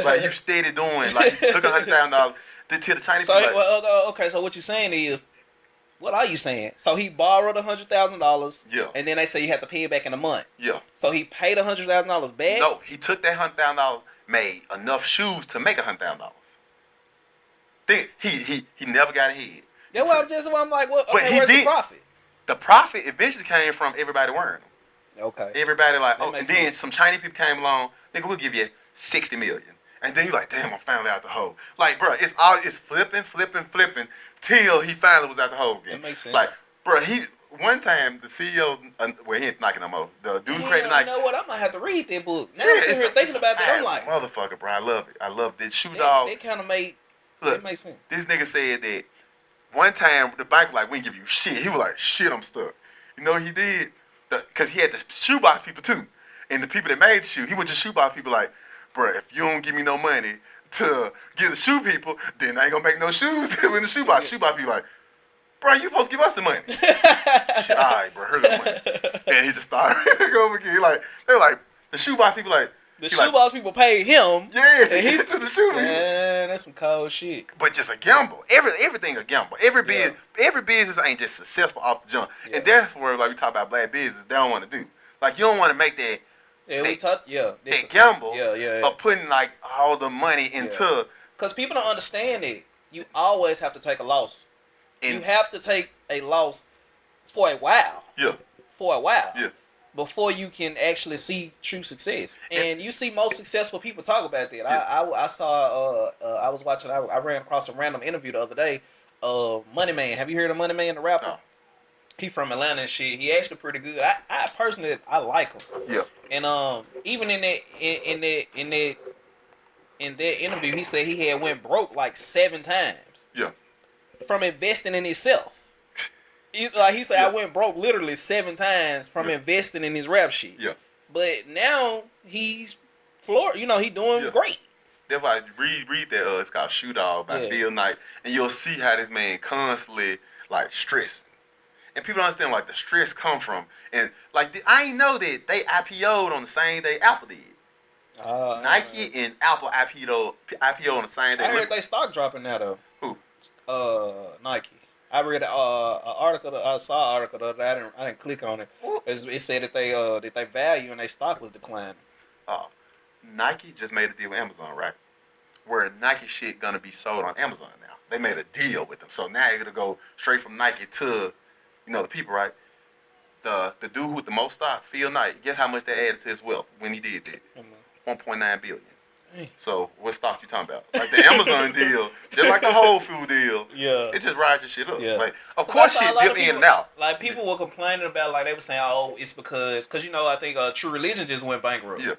Like you steady doing. Like he took $100,000 to the Chinese So, people. Like, well, okay. So what you're saying is, what are you saying? So he borrowed $100,000. yeah, And then they say you have to pay it back in a month. yeah. So he paid $100,000 back. No, he took that $100,000, made enough shoes to make $100,000. Think he never got ahead. That's why I'm like, what? But Okay, he where's the did- profit? The profit eventually came from everybody wearing them. Okay. Everybody like, That and makes then sense. some Chinese people came along. Nigga, we'll give you 60 million. And then you like, damn, I'm finally out the hole. Like, bro, it's flipping till he finally was out the hole again. That makes sense. Like, bro, one time the CEO, well, he ain't Nike no more. The dude created Nike. You know what? I might have to read that book. Now Yeah, I'm sitting here thinking about that. I'm like, motherfucker, bro, I love it. I love this shoe dog. they kind of made. Look, It makes sense. this nigga said that one time the bank was like, we ain't give you shit. He was like, shit, I'm stuck. You know what he did? Because he had the shoebox people too. And the people that made the shoe, he went to shoebox people like, bro, if you don't give me no money to give the shoe people, then I ain't gonna make no shoes in the shoebox. Shoebox people like, bro, you supposed to give us the money. Shit, all right, bro, here's the money. And he just started over again. They're like, the shoebox people like, The shoebox people paid him. yeah, And he's to the shoe people. Man, that's some cold shit. But just a gamble. Everything a gamble. Every business ain't just successful off the jump. Yeah. And that's where like we talk about black business, they don't want to do. Like you don't want to make that that gamble of putting like all the money into. Because people don't understand it. You always have to take a loss. And, You have to take a loss for a while. yeah, For a while. yeah, Before you can actually see true success. And you see most successful people talk about that. I saw, I was watching, I ran across a random interview the other day. Money Man. Have you heard of Money Man, the rapper? No. He from Atlanta and shit. He actually pretty good. I personally, I like him. yeah, And even in that interview, he said he had went broke like 7 times yeah, from investing in himself. He said I went broke literally 7 times from investing in his rap shit. yeah. But now he's he doing great. That's why read that. It's called Shoe Dog by Phil Knight, and you'll see how this man constantly like stressing. And people don't understand like the stress come from, and like I ain't know that they IPO'd on the same day Apple did. Nike and Apple IPO on the same day. I heard they stock dropping now though. Who? Nike. I read an article. I saw an article the other day. I didn't click on it. It said that they value and their stock was declining. Nike just made a deal with Amazon, right? Where Nike shit gonna be sold on Amazon now. They made a deal with them, so now you're gonna go straight from Nike to, the people, right? The dude with the most stock, Phil Knight. Guess how much they added to his wealth when he did that? 1.9 billion. Hey. So what stock you talking about? Like the Amazon deal, just like the Whole Food deal. Yeah. It just rides your shit up. Yeah. Like, of course, shit dip in and out. Like people were complaining about, like they were saying, oh, it's because I think True Religion just went bankrupt. Yeah.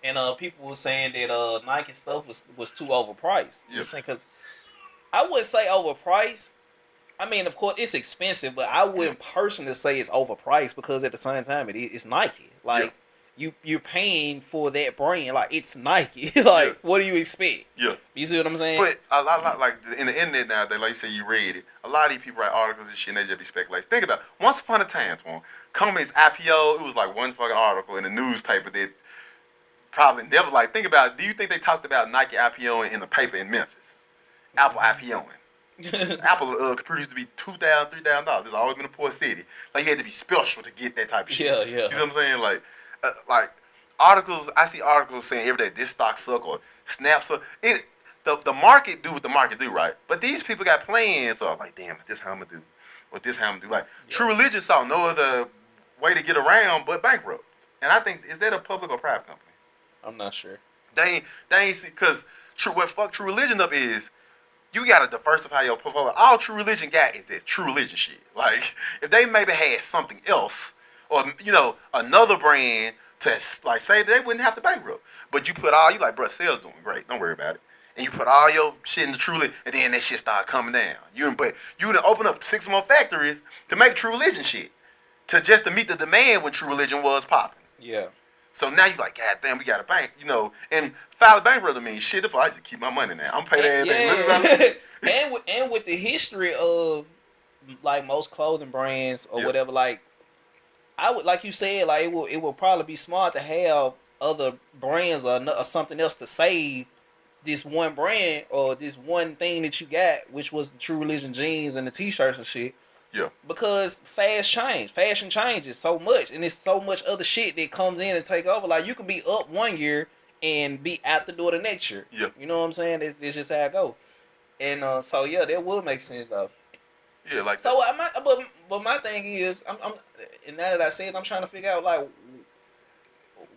And people were saying that Nike stuff was too overpriced. Yeah. Because I wouldn't say overpriced. I mean, of course, it's expensive, but I wouldn't personally say it's overpriced because at the same time, it's Nike. Like you're paying for that brand. Like it's Nike. Like what do you expect? Yeah. You see what I'm saying? But a lot like in the internet nowadays, like you say, you read it. A lot of these people write articles and shit, and they just be speculating. Think about it. Once upon a time, companies IPO, it was like one fucking article in the newspaper that probably never think about it. Do you think they talked about Nike IPOing in the paper in Memphis? Apple IPOing. Apple computer used to be $2,000, $3,000. It's always been a poor city. Like you had to be special to get that type of shit. Yeah. You know what I'm saying? Like articles. I see articles saying every day this stock suck or Snap suck. The market do what the market do, right? But these people got plans. So I'm like, damn, this how I'm gonna do, or this how I'm gonna do. Like True Religion saw no other way to get around but bankrupt. And I think, is that a public or private company? I'm not sure. They ain't see, because what fuck True Religion up is, you gotta diversify your portfolio. All True Religion got is that True Religion shit. Like, if they maybe had something else, or another brand to like say, they wouldn't have to bankrupt. But you put all, you like, bro, sales doing great, don't worry about it. And you put all your shit in the True Religion, and then that shit start coming down. But you would open up 6 more factories to make True Religion shit, to meet the demand when True Religion was popping. Yeah. So now you like, God damn, we got a bank, and file a bankrupt means shit. If I just keep my money now, I'm paying everything. And with the history of like most clothing brands or whatever, like I would, like you said, like it will probably be smart to have other brands or something else to save this one brand or this one thing that you got, which was the True Religion jeans and the t-shirts and shit. Yeah. Because fashion changes so much, and it's so much other shit that comes in and take over. Like you can be up one year and be out the door the next year. Yeah. You know what I'm saying? It's just how it go. And so yeah, that would make sense though. Yeah, like So but my thing is, I'm and now that I said, I'm trying to figure out like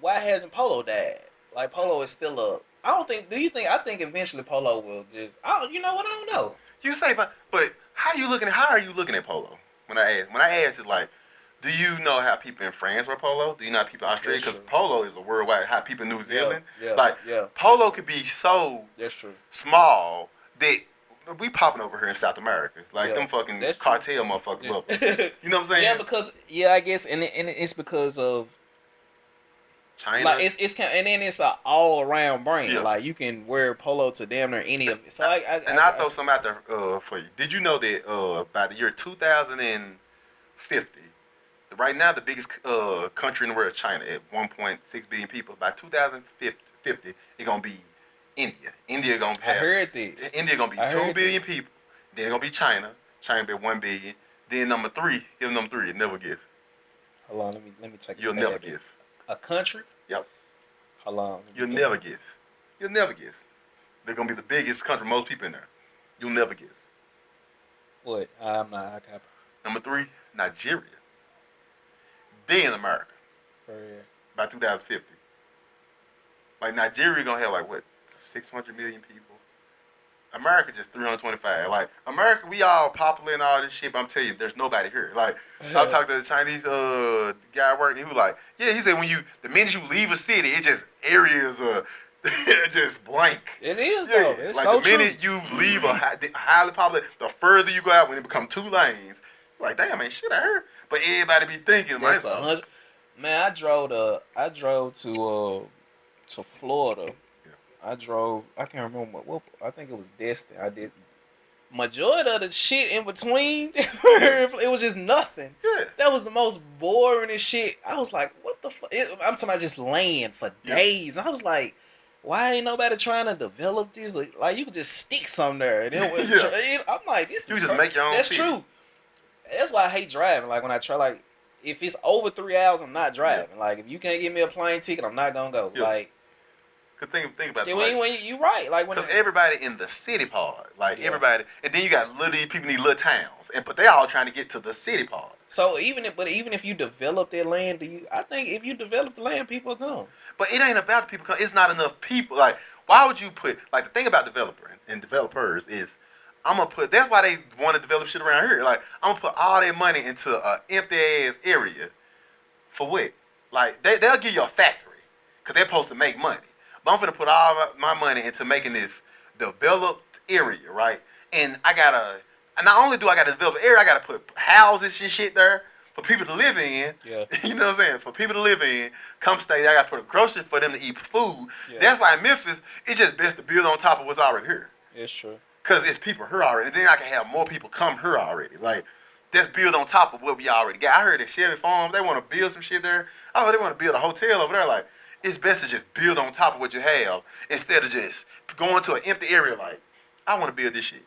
why hasn't Polo died? Like Polo is still a. I don't think. Do you think? I think eventually Polo will just. I don't. You know what? I don't know. you say, but how are you looking at polo? When I ask is like, do you know how people in France wear polo? Do you know how people in Australia? Because polo is a worldwide. How people in New Zealand, polo could be so small that we popping over here in South America, like them fucking cartel motherfuckers. Love it. You know what I'm saying? Yeah, because I guess and it's because of China. Like it's kind and then it's an all around brand. Yeah. Like you can wear polo to damn near any of it. So I throw some out there for you. Did you know that by the year 2050, right now the biggest country in the world is China at 1.6 billion people. By 2050, it's gonna be India. India gonna have. I heard this. India gonna be 2 billion people. Then it's gonna be China. China be 1 billion. Then number 3. Give them number 3. You never guess. Hold on, let me take. You'll never guess. A country? Yep. Hold on. You'll never guess. You'll never guess. They're gonna be the biggest country, most people in there. You'll never guess. What? I'm not. I got. Number 3, Nigeria. Then America. For real. By 2050. Like Nigeria gonna have like what 600 million people. America just 325. Like America, we all popular and all this shit, but I'm telling you, there's nobody here. Like I talked to the Chinese guy working, he was like, yeah, he said the minute you leave a city, it just areas just blank. It is though. It's like so the minute you leave a highly popular, the further you go out when it become 2 lanes, you're like, damn, man, shit I heard. But everybody be thinking, that's like, 100. Man, I drove to Florida. I can't remember what I think it was Destin. I did majority of the shit in between. It was just nothing. Yeah. That was the most boring shit. I was like, what the fuck? I'm talking about just land for days. I was like, why ain't nobody trying to develop this? Like you could just stick something there. And I'm like, this you is just make your own That's city. true. That's why I hate driving. Like when I try, like if it's over 3 hours, I'm not driving. Yeah. Like if you can't give me a plane ticket, I'm not gonna go. Yeah. Like. Cause think about it. When you right, like when because everybody in the city part, like everybody, and then you got people need little towns, but they all trying to get to the city part. So even if you develop that land, I think if you develop the land, people will come. But it ain't about the people. It's not enough people. Like why would you put the thing about developers is I'm gonna put. That's why they want to develop shit around here. Like I'm gonna put all their money into an empty ass area for what? Like they'll give you a factory because they're supposed to make money. But I'm finna put all my money into making this developed area, right? And not only do I gotta develop the area, I gotta put houses and shit there for people to live in. Yeah. You know what I'm saying? For people to live in, come stay there. I gotta put a grocery for them to eat food. Yeah. That's why in Memphis, it's just best to build on top of what's already here. It's true. Cause it's people here already. And then I can have more people come here already. Like, let's build on top of what we already got. I heard that Chevy Farms, they want to build some shit there. Oh, they want to build a hotel over there. Like, it's best to just build on top of what you have instead of just going to an empty area like, I want to build this shit.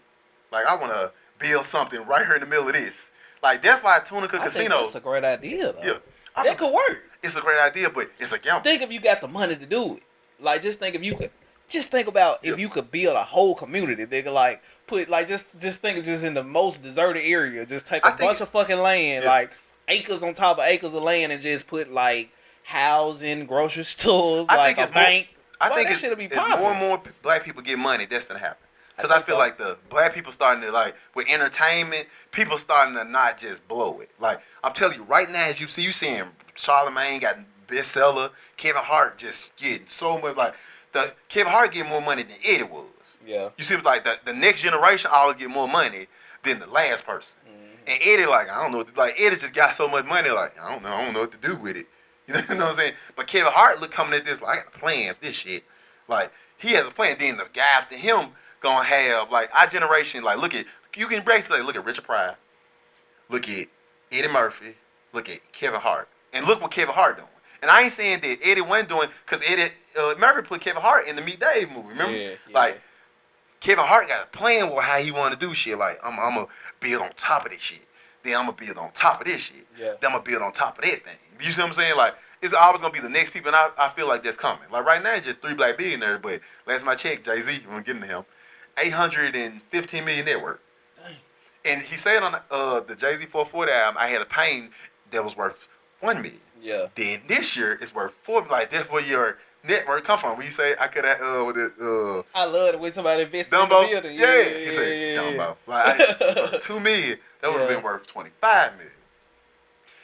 Like, I want to build something right here in the middle of this. Like, that's why Tunica Casino. That's a great idea, though. Yeah. That could work. It's a great idea, but it's a gamble. Think if you got the money to do it. Like, just think if you could. Just think about if you could build a whole community. They could, like, put, like, just think of just in the most deserted area. Just take a bunch of fucking land, like, acres on top of acres of land, and just put, like, housing, grocery stores, like a bank. I think it's more and more black people get money, that's gonna happen. Because I feel like the black people starting to, like, with entertainment, people starting to not just blow it. Like, I'm telling you, right now, as you seeing Charlamagne got bestseller, Kevin Hart just getting so much, like, Kevin Hart getting more money than Eddie was. Yeah. You see, like, the next generation always get more money than the last person. Mm-hmm. And Eddie, like, I don't know, like, Eddie just got so much money, like, I don't know what to do with it. You know what I'm saying? But Kevin Hart coming at this like, I got a plan for this shit. Like, he has a plan. Then the guy after him gonna have, like, our generation, like, you can basically look at Richard Pryor, look at Eddie Murphy, look at Kevin Hart. And look what Kevin Hart doing. And I ain't saying that Eddie wasn't doing, because Eddie Murphy put Kevin Hart in the Meet Dave movie. Remember, Yeah. like Kevin Hart got a plan with how he want to do shit. Like I'm gonna build on top of this shit. Then I'm gonna build on top of this shit. Yeah. Then I'm gonna build on top of that thing. You see what I'm saying? Like it's always gonna be the next people, and I feel like that's coming. Like right now, it's just 3 black billionaires. But last time I checked, Jay-Z, you want to get into him, 815 million net worth. And he said on the Jay-Z 440 album, I had a pain that was worth 1 million. Yeah. Then this year it's worth 4 million. Like that's where your net worth come from. When you say I could have with it I love it when somebody invests Dumbo. in the building. Yeah. He said Dumbo. Like 2 million. That would have been worth 25 million.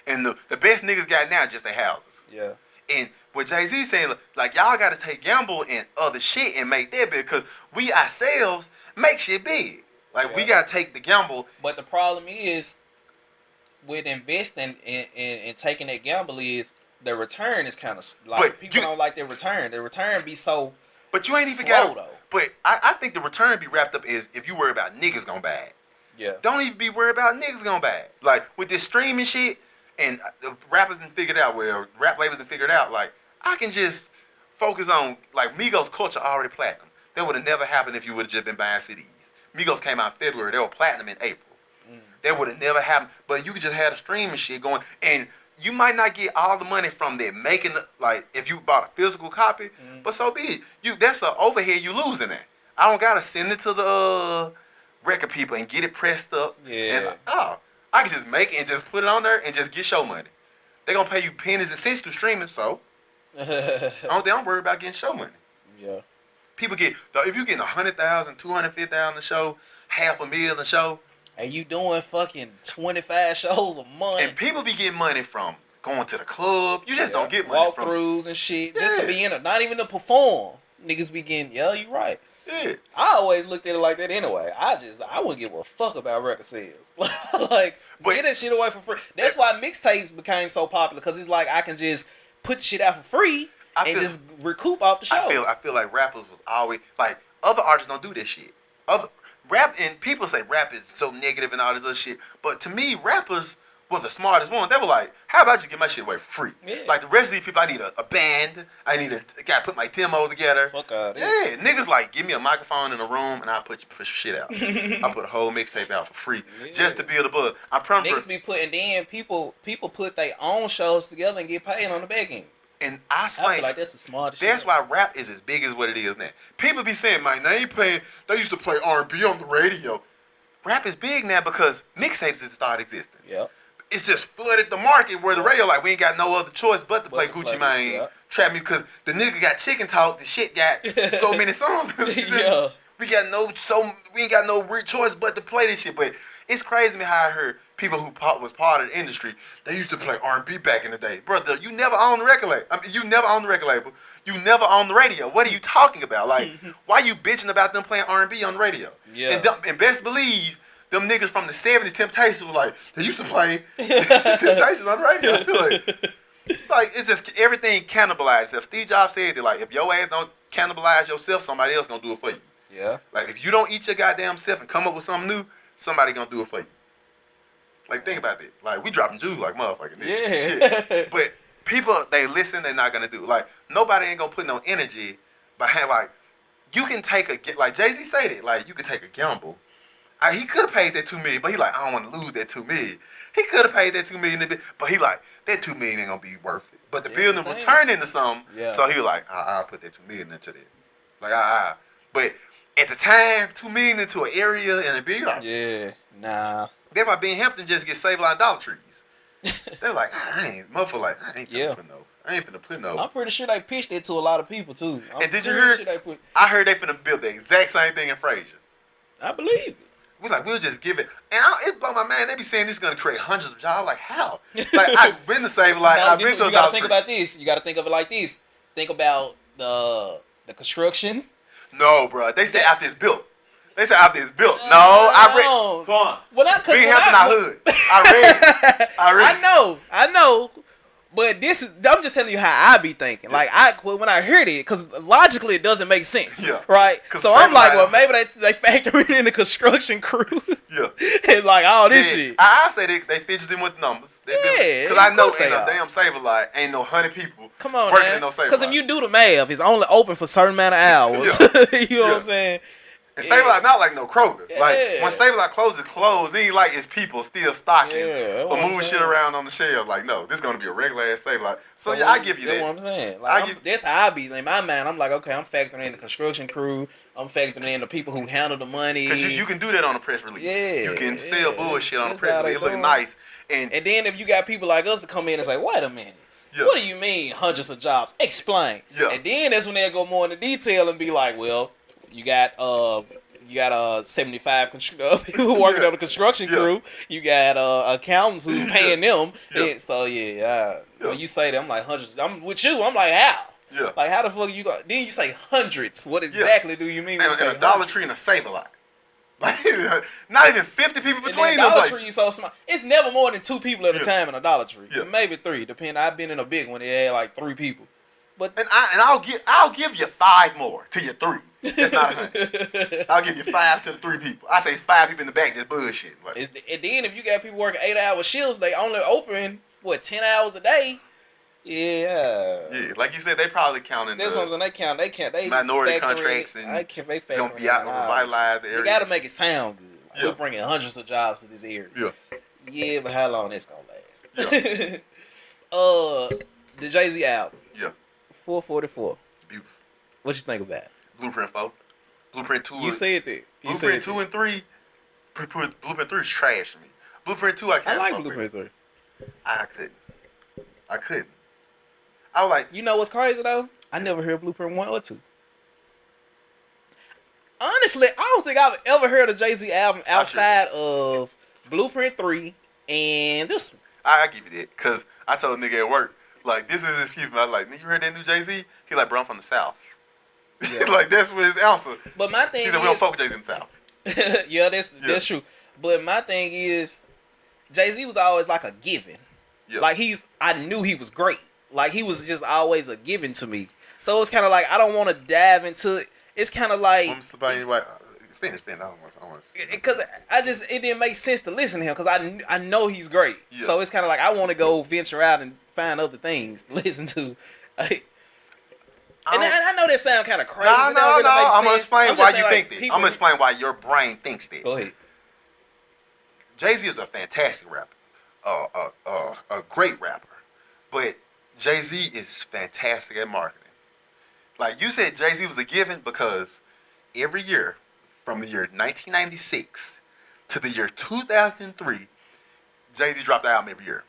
And the best niggas got now just their houses. Yeah. And what Jay-Z saying, like y'all got to take gamble and other shit and make that big, because we ourselves make shit big. Like we gotta take the gamble. But the problem is with investing and taking that gamble is the return is kind of like But people don't like their return. The return be so. But you ain't even slow, got. though. But I think the return be wrapped up is if you worry about niggas gonna buy it. Yeah. Don't even be worried about niggas gonna buy it. Like with this streaming shit, and the rappers done figured out, well, rap labels done figured out, like I can just focus on like Migos culture already platinum. That would have never happened if you would have just been buying CDs. Migos came out in February, they were platinum in April. That would have never happened. But you could just have the streaming shit going, and you might not get all the money from that making like if you bought a physical copy, but so be it. That's an overhead you losing that. I don't gotta send it to the record people and get it pressed up. Yeah. And I can just make it and just put it on there and just get show money. They gonna pay you pennies and cents through streaming, so I'm worried about getting show money. Yeah. People get if you getting 100,000, 250,000 a show, $500,000 a show. And you doing fucking 25 shows a month. And people be getting money from going to the club. You just don't get money from walkthroughs and shit. Just to be in it. Not even to perform. Niggas be getting, you right. Yeah. I always looked at it like that anyway. I wouldn't give a fuck about record sales. Like, get that shit away for free. That's why mixtapes became so popular, because it's like I can just put shit out for free and just recoup off the show. I feel like rappers was always, like, other artists don't do this shit. Rap, and people say rap is so negative and all this other shit, but to me, rappers were the smartest ones. They were like, how about you get my shit away for free? Yeah. Like the rest of these people, I need a band. I gotta put my demo together. Fuck out. Yeah, niggas like, give me a microphone in a room and I'll put your shit out. I put a whole mixtape out for free just to build a buzz. I promise. Niggas be putting people put their own shows together and get paid on the back end. And I feel like that's the smartest shit. That's why rap is as big as what it is now. People be saying, man, they used to play R&B on the radio. Rap is big now because mixtapes has started existing. Yep. It's just flooded the market where the radio, like, we ain't got no other choice but to play Gucci Mane, Trap Me, because the nigga got chicken talk, the shit got so many songs. Yeah. We ain't got no real choice but to play this shit. But it's crazy to me how I heard people who was part of the industry, they used to play R&B back in the day. Brother, you never owned the record label. I mean, you never owned the record label. You never owned the radio. What are you talking about? Like, why you bitching about them playing R&B on the radio? Yeah. And best believe, them niggas from the 70s, Temptations, was like, they used to play Temptations on the radio. Like, it's just everything cannibalized. If Steve Jobs said that, like, if your ass don't cannibalize yourself, somebody else gonna do it for you. Yeah. Like, if you don't eat your goddamn self and come up with something new, somebody gonna do it for you. Like, think about that. Like, we dropping Jews like motherfucking niggas. Yeah. But people, they listen, they're not gonna do it. Like, nobody ain't gonna put no energy behind, like, you can take like Jay-Z said it, like, you can take a gamble. He could have paid that $2 million, but he like, I don't want to lose that $2 million. He could have paid that $2 million, but he like, that $2 million ain't gonna be worth it. But the building return into something, so he was like, I'll put that $2 million into that. Like, But at the time, $2 million into an area and a big, like, yeah, nah. That's why Ben Hampton just get saved like Dollar Trees. They're like, I ain't finna put no. I'm pretty sure they pitched it to a lot of people too. And did you hear? I heard they finna build the exact same thing in Frazier. I believe it. We was like, we'll just give it. And it blew my mind. They be saying this is gonna create hundreds of jobs. Like, how? Like, I've been to save like I've been to a Dollar Tree. You gotta think about this. You gotta think of it like this. Think about the construction. No, bro. They say after it's built. They said after it's built. No, I read. Come on. Well, not because Big Hampton, hood. I read. I know. But I'm just telling you how I be thinking. Yeah. Like when I heard it, because logically it doesn't make sense. Yeah. Right. 'Cause So I'm like, well, like- maybe they factor it in the construction crew. Yeah. And like all this Yeah, shit. I say they fidget them with numbers. Yeah, Because I of know course ain't they no are. damn Save-A-Lot, ain't no 100 people Come on, working man. in no Save-A-Lot. Because if you do the math, it's only open for a certain amount of hours. You know what I'm saying? And Save-A-Lot not like no Kroger. Like Yeah. when Save-A-Lot closes, it ain't like it's people still stocking Yeah, that's or what I'm moving shit saying. around on the shelf. Like no, this gonna be a regular ass Save-A-Lot. So yeah, I give you That's that. what I'm saying. Like, that's how I be. In my mind, I'm like, okay, I'm factoring in the construction crew. I'm factoring in the people who handle the money. Because you can do that on a press release. Yeah, You can sell yeah. bullshit on a That's press how release. they It look doing. nice. And And then if you got people like us to come in and say, wait a minute. Yeah. What do you mean hundreds of jobs? Explain. Yeah. And then that's when they'll go more into detail and be like, well, you got 75 people working Yeah. on the construction Yeah. crew. You got accountants who's paying them. Yeah. And so Yeah. when you say that, I'm like hundreds. I'm with you. I'm like, how? Yeah. Like, how the fuck you go? Then you say hundreds. What exactly do you mean? when you and say a Dollar hundreds? Tree and a Save-A-Lot. Like not even 50 people And between then them. Dollar Like, Tree is so small. It's never more than 2 people at a Yeah. time in a Dollar Tree. Yeah. Maybe 3. Depending. I've been in a big one. It had like 3 people. But and I'll give you 5 more to your 3. That's not 100. I'll give you 5 to the 3 people. I say 5 people in the back just bullshit. Like, and then if you got people working 8-hour shifts, they only open 10 hours a day. yeah, like you said, they probably counting. That's what I'm saying. They count. They minority factor in- contracts and they can't. They it's gonna factor be in out knowledge. revitalize the area. You gotta make it sound good. Like, Yeah. we're bringing hundreds of jobs to this area. Yeah. Yeah, but how long this gonna last? Yeah. The Jay-Z album, Yeah. 444. Beautiful. What you think about it? Blueprint 4. Blueprint 2. You said that. You Blueprint said 2 that. and 3. Blueprint 3 is trash to me. Blueprint 2 I can't I like fuck Blueprint with. 3. I couldn't. I was like, You know what's crazy though? I never heard Blueprint 1 or 2. Honestly, I don't think I've ever heard a Jay-Z album outside of Blueprint 3 and this one. I give you that. Because I told a nigga at work, like, this is his excuse me. I was like, nigga, you heard that new Jay-Z? He like, bro, I'm from the South. Yeah. Like, that's what his answer. But my thing He is, said, we don't fuck with Jay-Z in the South. yeah, that's true. But my thing is, Jay-Z was always like a given. Yeah. Like I knew he was great. Like he was just always a given to me. So it's kind of like I don't want to dive into it. It's kind of like I'm somebody, like, finish. I don't want to. because it didn't make sense to listen to him because I know he's great. Yeah. So it's kind of like I want to go venture out and find other things to listen to. Like, and I know that sound kind of crazy. No. It don't really make I'm gonna sense. explain I'm why just you saying, think like, that. I'm gonna explain why your brain thinks that. Go ahead. Jay-Z is a fantastic rapper, a great rapper, but Jay-Z is fantastic at marketing. Like you said, Jay-Z was a given because every year, from the year 1996 to the year 2003, Jay-Z dropped the album every year.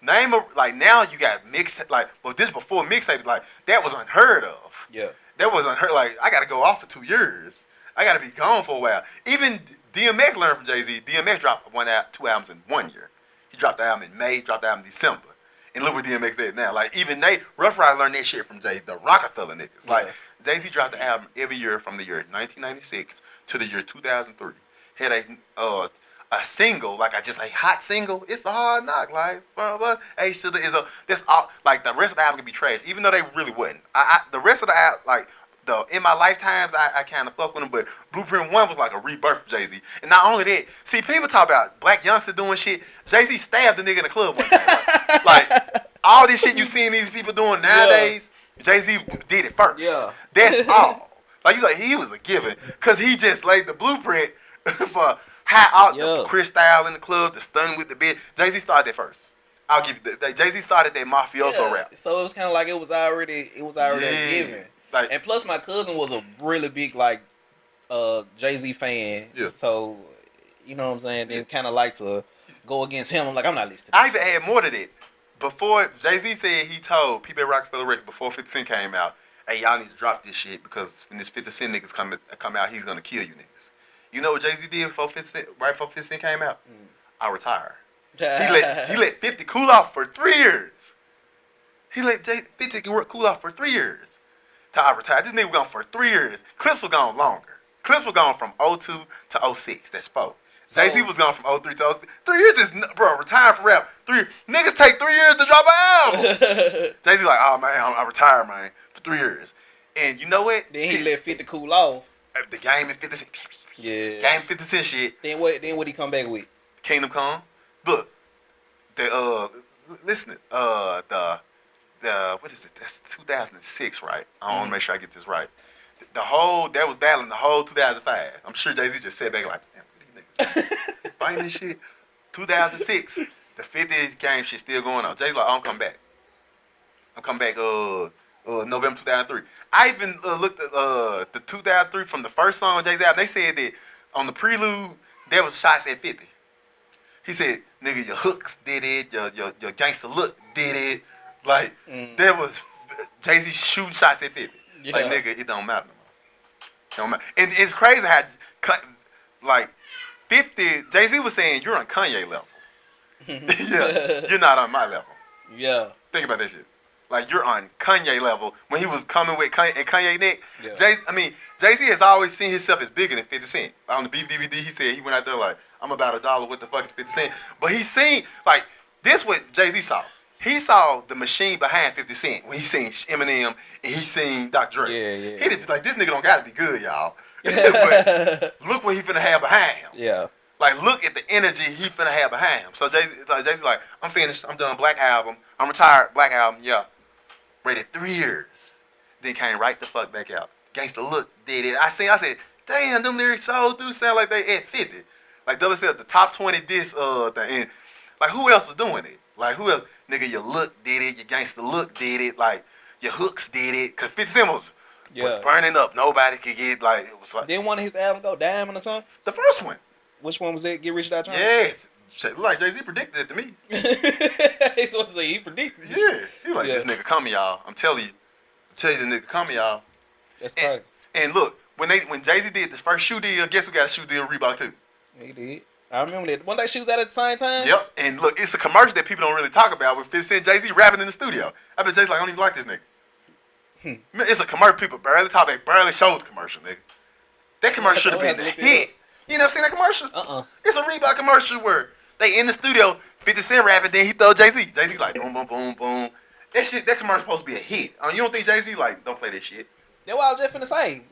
Now you got mixtape, but this before mixtape, like that was unheard of. Yeah. That was unheard. Like I gotta go off for 2 years. I gotta be gone for a while. Even DMX learned from Jay-Z. DMX dropped 2 albums in 1 year. He dropped the album in May, dropped the album in December. And look what DMX did now. Like even Rough Rider learned that shit from the Rockefeller niggas. Like Jay-Z dropped the album every year from the year 1996 to the year 2003. Had a single, like a hot single. It's a hard knock, like hey, that's all. Like the rest of the album can be trash, even though they really wouldn't. The rest of the album, like in my lifetimes, I kind of fuck with them. But Blueprint 1 was like a rebirth for Jay-Z. And not only that, see people talk about black youngsters doing shit. Jay-Z stabbed the nigga in the club one time. Like all this shit you seeing these people doing nowadays, Jay-Z did it first. Yeah. That's all. Like you say, he was a given because he just laid the blueprint for how out the Chris style in the club, the stun with the bit. Jay-Z started that first. I'll give you that. Jay-Z started that mafioso rap. So it was kind of like it was already a given. Like, and plus, my cousin was a really big Jay-Z fan. Yeah. So you know what I'm saying. Then kind of like to go against him. I'm like, I'm not listening. I even add more to that. Before Jay-Z said he told people at Rockefeller Records before 50 Cent came out, hey, y'all need to drop this shit because when this 50 Cent niggas come out, he's gonna kill you niggas. You know what Jay-Z did before 50 Cent, right before 50 Cent came out? I retire. He let 50 cool off for 3 years. He let 50 cool off for 3 years. Till I retired. This nigga was gone for 3 years. Clips were gone longer. Clips were gone from 02 to 06. That's 4. Jay-Z was gone from 03 to 06. 3 years is, bro, retired for rap. Niggas take 3 years to drop an album. Jay-Z like, oh, man, I retired, man, for 3 years. And you know what? Then he let 50 cool off. The game is 50 Cent. Yeah. Game 50 Cent shit. Then what he come back with? Kingdom Come. Look, listen, what is it? That's 2006, right? I want to make sure I get this right. That was battling the whole 2005. I'm sure Jay-Z just sat back like, damn, these niggas fighting this shit. 2006, the 50 game shit still going on. Jay's like, I'm coming back. November 2003. I even looked at the 2003 from the first song on Jay's album. They said that on the prelude, there was shots at 50. He said, nigga, your hooks did it, your gangster look did it. Like, there was Jay-Z shooting shots at 50. Yeah. Like, nigga, it don't matter no more. Don't matter. And it's crazy how, like, 50, Jay-Z was saying, you're on Kanye level. Yeah, you're not on my level. Yeah. Think about that shit. Like, you're on Kanye level. When he was coming with Kanye Nick, yeah. Jay-Z has always seen himself as bigger than 50 Cent. On the Beef DVD, he said he went out there like, I'm about $1. What the fuck is 50 Cent? But he seen, like, this what Jay-Z saw. He saw the machine behind 50 Cent when he seen Eminem and he seen Dr. Dre. Yeah. He did, like, this nigga don't gotta be good, y'all. But look what he finna have behind him. Yeah. Like, look at the energy he finna have behind him. So Jay-Z like, I'm finished. I'm done. Black album. I'm retired. Black album. Yeah. Waited 3 years. Then came right the fuck back out. Gangsta Look did it. I said, damn, them lyrics so do sound like they at 50. Like, double said the top 20 diss thing. And, like, who else was doing it? Like, who else? Nigga, your look did it. Your Gangsta Look did it. Like, your hooks did it. Because 50 Cent was burning up. Nobody could get, like, it was like. Didn't one of his albums go Diamond or something? The first one. Which one was it? Get Rich or Die Trying? Yes. Like Jay-Z predicted it to me. He's supposed to say he predicted it. Yeah. He like, this nigga coming, y'all. I'm telling you. This nigga coming, y'all. That's crazy. And look, when Jay-Z did the first shoe deal, guess who got a shoe deal with Reebok too? He did. I remember that. One day shoes out at the same time? Yep. And look, it's a commercial that people don't really talk about with 50 Cent Jay-Z rapping in the studio. I bet Jay-Z's like, I don't even like this nigga. It's a commercial people barely talk about, barely showed the commercial, nigga. That commercial should have been a hit. You never seen that commercial? It's a Reebok commercial where they in the studio, 50 Cent rapping, then he throw Jay-Z. Jay-Z like, boom, boom, boom, boom. That commercial supposed to be a hit. You don't think Jay-Z like, don't play that shit? That's what I was just finna say.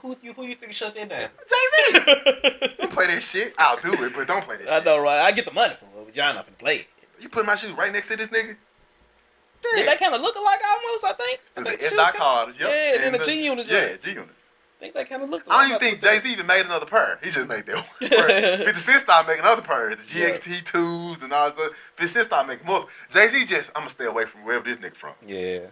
Who you think shut that down? Jay-Z. Don't play that shit. I'll do it, but don't play that shit. I know, right? I get the money for it, but y'all not finna play it. You put my shoes right next to this nigga? Yeah, they kind of look alike almost, I think. It's the S.I. Carters, yep. Yeah, and then the G-Units. Yeah, G-Units. I think they kind of look alike. I don't even think Jay-Z even made another pair. He just made that one. 50 Cent started making other pairs, the GXT2s and all that stuff. 50 Cent started making more. Jay-Z just, I'm going to stay away from wherever this nigga from. Yeah.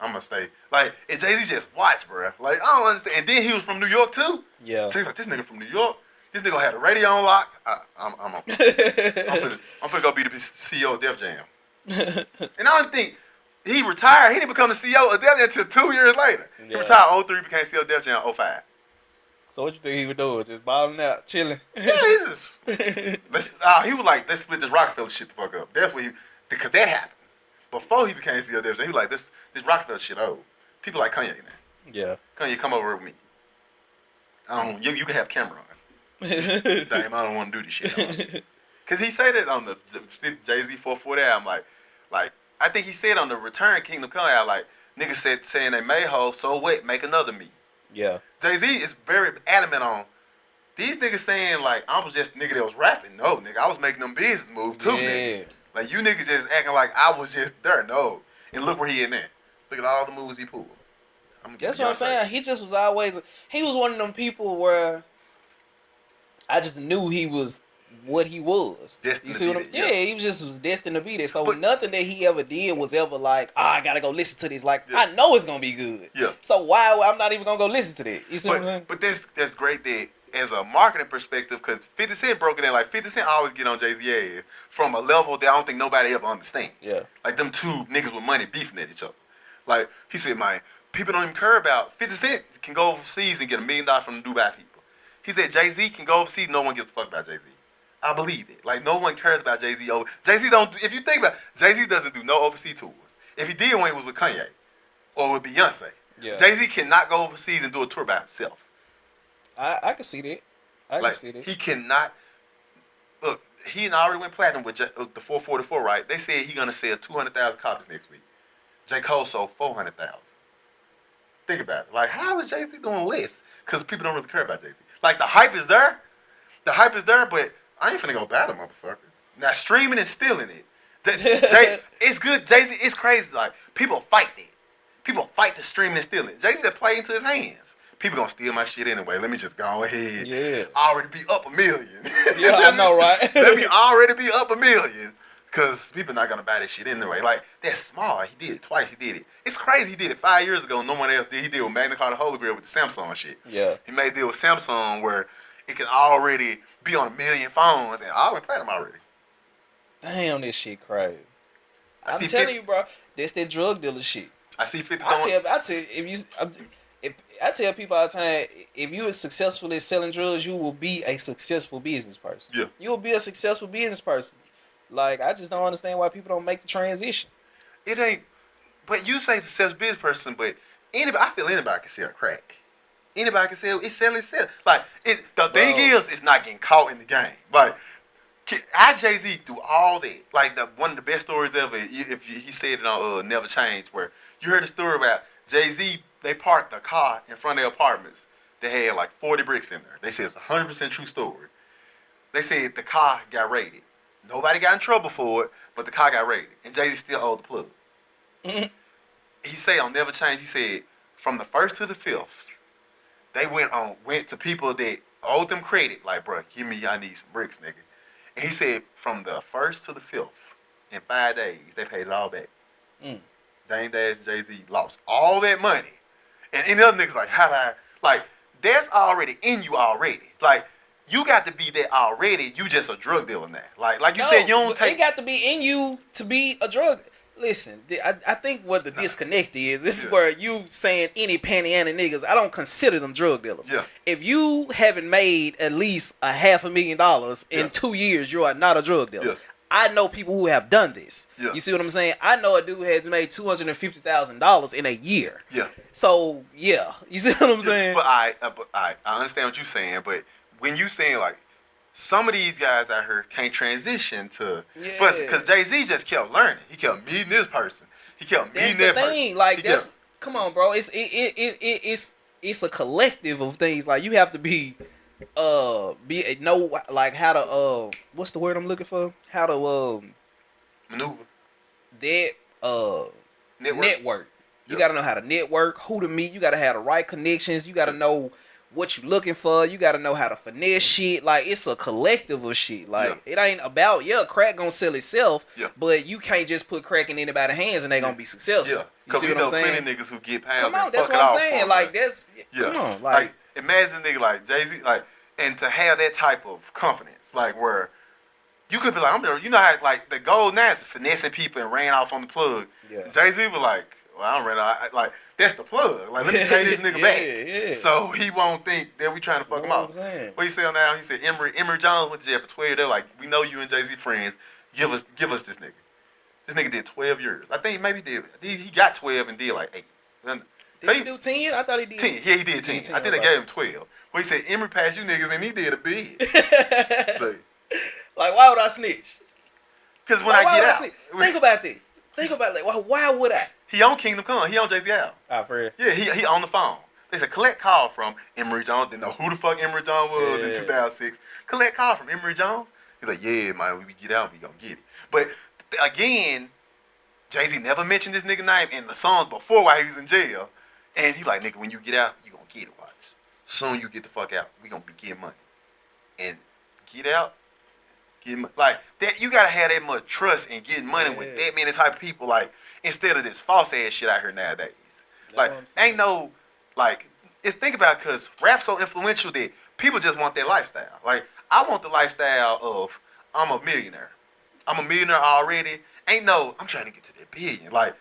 I'm going to stay. Like, and Jay-Z just watch, bro. Like, I don't understand. And then he was from New York, too. Yeah. So he's like, this nigga from New York. This nigga had a radio on lock. I'm finna go be the CEO of Def Jam. And I don't think he retired. He didn't become the CEO of Def Jam until 2 years later. He retired 03, became CEO of Def Jam 05. So what you think he would do? Just balling out, chilling? Yeah, he just. He was like, let's split this Rockefeller shit the fuck up. That's what because that happened. Before he became CEO of Def Jam, he was like, this Rockefeller shit old. People like Kanye now. Yeah. Kanye, come over with me. You can have camera on. Damn, I don't want to do this shit. Cause he said it on the Jay-Z 440 album, like I think he said on the Return Kingdom Come album, like niggas saying they made hoes, so what? Make another me. Yeah. Jay-Z is very adamant on these niggas saying like I was just a nigga that was rapping. No, nigga, I was making them business moves too, nigga. Like you niggas just acting like I was just there. No, and look where he in there. Look at all the moves he pulled. That's what I'm saying. He just was always he was one of them people where I just knew he was what he was. Destined you see what I'm yeah, he was destined to be there. So nothing that he ever did was ever like, I gotta go listen to this. Like I know it's gonna be good. Yeah. So why I'm not even gonna go listen to that? You see what I'm saying? But that's great that as a marketing perspective, because 50 Cent broke it in. Like 50 Cent always get on Jay-Z ass from a level that I don't think nobody ever understand. Yeah. Like them two niggas with money beefing at each other. Like he said, man, people don't even care about 50 Cent can go overseas and get $1 million from the Dubai people. He said Jay-Z can go overseas, no one gives a fuck about Jay-Z. I believe it. Like, no one cares about Jay-Z. Jay-Z don't, if you think about it, Jay-Z doesn't do no overseas tours. If he did when he was with Kanye or with Beyonce, Jay-Z cannot go overseas and do a tour by himself. I can see that. I can Like see that. he cannot look. He already went platinum with the 444, right? They said he gonna sell 200,000 copies next week. J. Cole sold 400,000. Think about it. Like, how is Jay Z doing less? Because people don't really care about Jay Z. Like, the hype is there. The hype is there, but I ain't finna go buy the motherfucker. Now, streaming and stealing it. It's good. Jay Z, it's crazy. Like, people fight it. People fight the streaming and stealing it. Jay Z play into his hands. People gonna steal my shit anyway. Let me just go ahead. Yeah. Already be up $1 million. Yeah, I know, right? Let me already be up $1 million. Because people not going to buy this shit anyway. Like, that's smart. He did it twice. He did it. It's crazy. He did it 5 years ago. No one else did. He did with Magna Carta Holy Grail with the Samsung shit. Yeah. He made a deal with Samsung where it can already be on 1 million phones. And I went platinum already. Damn, this shit crazy. I'm telling 50, you, bro. That's that drug dealer shit. I see 50 I tell people all the time, if you are successful at selling drugs, you will be a successful business person. Yeah. You will be a successful business person. Like, I just don't understand why people don't make the transition. It ain't. But you say the self business person, but anybody, I feel anybody can sell crack. Anybody can sell. It's sell itself. Like the thing is, it's not getting caught in the game. Like Jay Z do all that. Like one of the best stories ever. If he said it on Never Change, where you heard the story about Jay Z. They parked a car in front of their apartments. They had like 40 bricks in there. They said it's a 100% true story. They said the car got raided. Nobody got in trouble for it, but the car got raided. And Jay-Z still owed the plug. Mm-hmm. He said on Never Change, he said, from the 1st to the 5th, they went to people that owed them credit. Like, bro, I need some bricks, nigga. And he said, from the 1st to the 5th, in 5 days, they paid it all back. Dame Dash and Jay-Z lost all that money. And any other niggas like, that's already in you already. Like, you got to be that already. You just a drug dealer now. Like you said, you don't take. It got to be in you to be a drug. Listen, I think what the disconnect is. This is where you saying any panhandle niggas. I don't consider them drug dealers. Yeah. If you haven't made at least $500,000 in 2 years, you are not a drug dealer. Yeah. I know people who have done this. Yeah. You see what I'm saying? I know a dude has made $250,000 in a year. Yeah. So yeah, you see what I'm saying? But I understand what you're saying. But when you saying like some of these guys out here can't transition to, but because Jay-Z just kept learning, he kept meeting this person, he kept meeting that person. That's the thing. Like come on, bro. It's a collective of things. Like you have to know like how to what's the word I'm looking for? How to maneuver. That network. You gotta know how to network, who to meet. You gotta have the right connections. You gotta know what you looking for. You gotta know how to finesse shit. Like it's a collective of shit. Like it ain't about crack gonna sell itself. Yeah. But you can't just put crack in anybody's hands and they gonna be successful. Yeah. Because we know plenty niggas who get pounds. Come on, that's what I'm saying. Like that's come on. Like imagine a nigga like Jay-Z, like, and to have that type of confidence, like where you could be like, you know how like the goal now is finessing people and ran off on the plug. Yeah. Jay-Z was like, well, I don't run out. Like that's the plug. Like let me pay this nigga back. Yeah. So he won't think that we trying to fuck him off. What he said now? He said Emory Jones went to jail for 12 years. They're like, we know you and Jay-Z friends. Give us this nigga. This nigga did 12 years. I think maybe he got 12 and did like 8. Did he do 10? I thought he did 10. Yeah, he did 10. I think they gave him 12. But he said Emory passed you niggas and he did a bid. Like why would I snitch? Because when I get out, think about that. Think about it. Like, why would I? He on Kingdom Come. He on Jay-Z album. Ah, for real? Yeah, he on the phone. They said collect call from Emory Jones. Didn't know who the fuck Emory Jones was in 2006. Collect call from Emory Jones. He's like, yeah, man, when we get out, we gonna get it. But again, Jay-Z never mentioned this nigga name in the songs before while he was in jail. And he like, nigga, when you get out, you gonna get it, watch. Soon you get the fuck out, we gonna be getting money. And get out, get money. Like, that, you gotta have that much trust in getting money with that many type of people, like, instead of this false ass shit out here nowadays. Like, ain't no, like, think about it, because rap's so influential that people just want that lifestyle. Like, I want the lifestyle of, I'm a millionaire. I'm a millionaire already. Ain't no, I'm trying to get to that billion. Like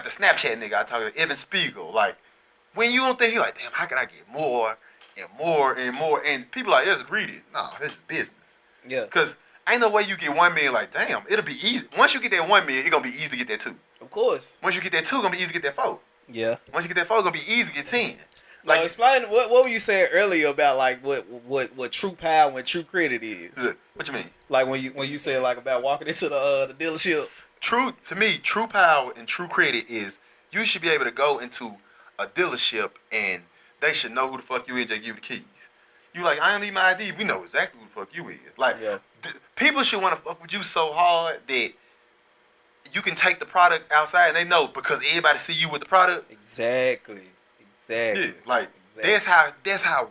the Snapchat nigga I talk about, Evan Spiegel. Like, when you don't think, he like, damn, how can I get more and more and more? And people like, just read it. Nah, this is business. Yeah. Because ain't no way you get 1 million, like, damn, it'll be easy. Once you get that 1 million, it's going to be easy to get that 2. Of course. Once you get that 2, it's going to be easy to get that 4. Yeah. Once you get that 4, it's going to be easy to get 10. Now Like, explain what were you saying earlier about like what true power and true credit is. what you mean? Like when you said like about walking into the dealership. True to me, true power and true credit is you should be able to go into a dealership and they should know who the fuck you is. They give you the keys. You like, I don't need my ID. We know exactly who the fuck you is. Like, Yeah. People should want to fuck with you so hard that you can take the product outside and they know because everybody see you with the product. Exactly. Yeah, like Exactly. that's how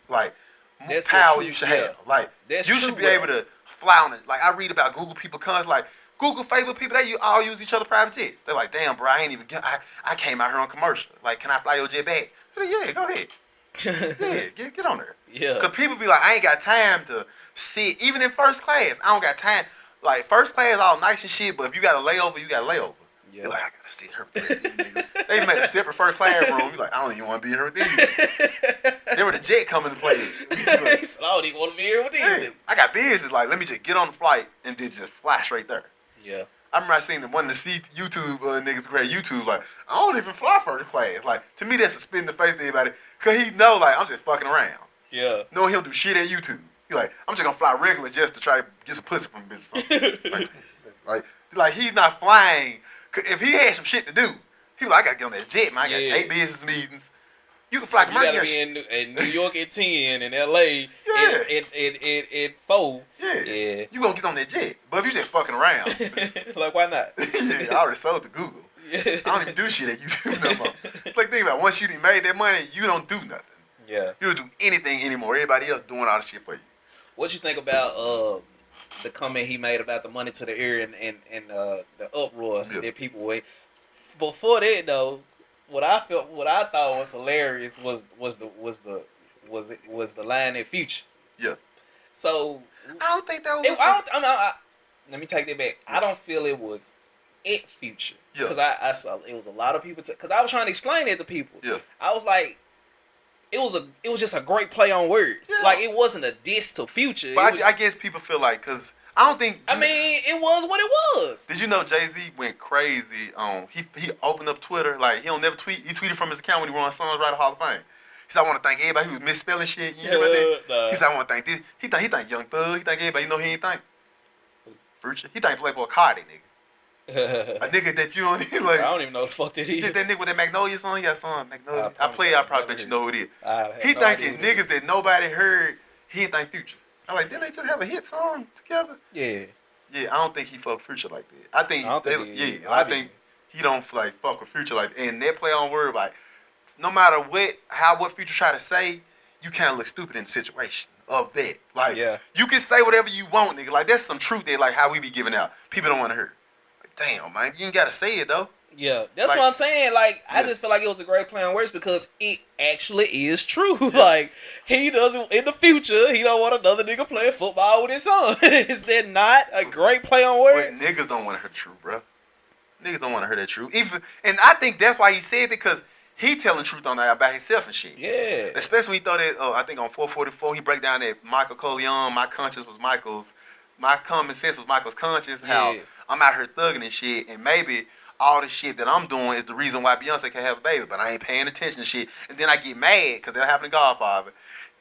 like more That's power what you true- should yeah. have. Like That's you true, should be bro. able to fly on it. Like I read about Google people cons like Google, Facebook people, they all use each other private jets. They're like, damn, bro, I ain't even get. I came out here on commercial. Like, can I fly your jet back? Like, yeah, go ahead. Yeah, get on there. Yeah. Cause people be like, I ain't got time to sit. Even in first class, I don't got time. Like first class, all nice and shit. But if you got a layover, you got a layover. Yeah. You're like, I gotta sit here with these niggas. They made a separate first class room. You like, I don't even want to be here with these. They were the jet coming to play. He said, I don't even want to be here with these. Hey, I got business. Like, let me just get on the flight and then just fly straight there. Yeah. I remember I seen the one of the YouTube niggas create YouTube like, I don't even fly first class. Like, to me, that's a spit in the face to anybody. Cause he know, like, I'm just fucking around. Yeah. Knowing he'll do shit at YouTube. He like, I'm just gonna fly regular just to try to get some pussy from business. like he's not flying. If he had some shit to do, he was like, I gotta get on that jet, man. I got 8 business meetings. You can fly You gotta commercial. be in New York at 10 and LA Yeah. at 4. Yeah. You gonna get on that jet. But if you just fucking around, Like, why not? yeah, I already sold to Google. I don't even do shit at YouTube no more. It's like, think about it. Once you done made that money, you don't do nothing. Yeah. You don't do anything anymore. Everybody else doing all the shit for you. What you think about the comment he made about the money to the ear and the uproar that people were. Before that though, what I thought was hilarious was the line in Future. Yeah. So I don't think that was. let me take that back. I don't feel it was it Future because I saw it was a lot of people because I was trying to explain it to people. Yeah. I was like. It was just a great play on words. Yeah. Like it wasn't a diss to Future. But I guess people feel like because I don't think. I mean, it was what it was. Did you know Jay-Z went crazy on he opened up Twitter like he don't never tweet. He tweeted from his account when he won Sons Right Hall of Fame. He said I want to thank everybody who was misspelling shit. You know about that? Nah. He said I want to thank this. He thank Young Thug. He thank everybody. You know he ain't thank Future. He thank Playboy Cardi nigga. A nigga that you don't even like. I don't even know the fuck that is. That nigga with that Magnolia song, yeah, song Magnolia. I probably bet you know who it is. He no thinking idea. niggas that nobody heard. He ain't think Future. I'm like, didn't they just have a hit song together? Yeah. Yeah, I don't think he fuck Future like that. I think I don't think he is. I think he don't like fuck with Future like that. And that play on word like, no matter what Future try to say, you can't look stupid in the situation of that. Like, you can say whatever you want, nigga. Like that's some truth there. Like how we be giving out. People don't want to hear. Damn, man, you ain't gotta say it though. Yeah, that's like, what I'm saying. Like, I just feel like it was a great play on words because it actually is true. Like, he doesn't in the future. He don't want another nigga playing football with his son. Is that not a great play on words? But niggas don't want to hear the truth, bro. Niggas don't want to hear that truth. And I think that's why he said it because he telling truth on that about himself and shit. Yeah. Especially when he thought that. I think on 444 he break down that Michael Corleone. My conscience was Michael's. My common sense was Michael's conscience. How I'm out here thugging and shit, and maybe all the shit that I'm doing is the reason why Beyonce can have a baby, but I ain't paying attention to shit. And then I get mad because that happened to Godfather.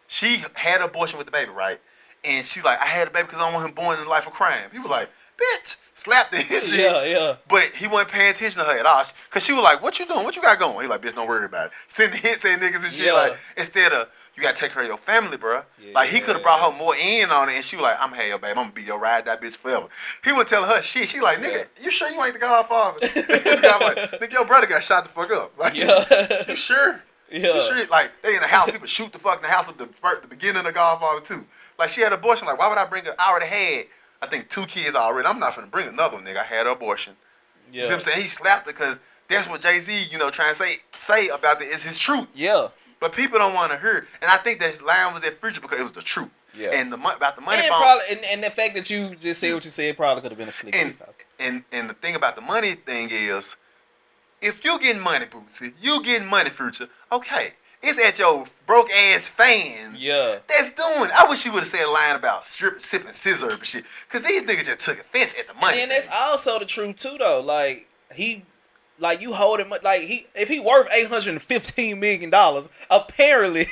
She had an abortion with the baby, right? And she's like, I had a baby because I don't want him born in the life of crime. He was like, bitch, slapped her and shit. Yeah. But he wasn't paying attention to her at all. Because she was like, what you doing? What you got going? He like, bitch, don't worry about it. Sending hits at niggas and shit. Like, instead of, you got to take care of your family, bro. Like, he could have brought her more in on it. And she was like, I'm hey, yo, babe. I'm going to be your ride that bitch forever. He was telling her shit. She like, nigga, you sure you ain't the Godfather? I'm like, nigga, your brother got shot the fuck up. Like, you sure? Yeah. You sure? Like, they in the house. People shoot the fuck in the house at the beginning of the Godfather, too. Like, she had an abortion. Like, why would I bring her? I already had, I think, 2 kids already. I'm not finna bring another one, nigga. I had an abortion. You see what I'm saying? He slapped her because that's what Jay-Z, trying to say about it is his truth. Yeah. But people don't want to hear. And I think that line was at Future because it was the truth. Yeah. And about the money and bump. probably, and the fact that you just said what you said probably could have been a slick And the thing about the money thing is, if you getting money, Bootsy, you getting money, Future, okay. It's at your broke ass fans. Yeah. That's doing. I wish you would have said a line about sipping scissor and shit. Cause these niggas just took offense at the money. And that's also the truth too, though. Like he like you hold him like if he worth $815 million, apparently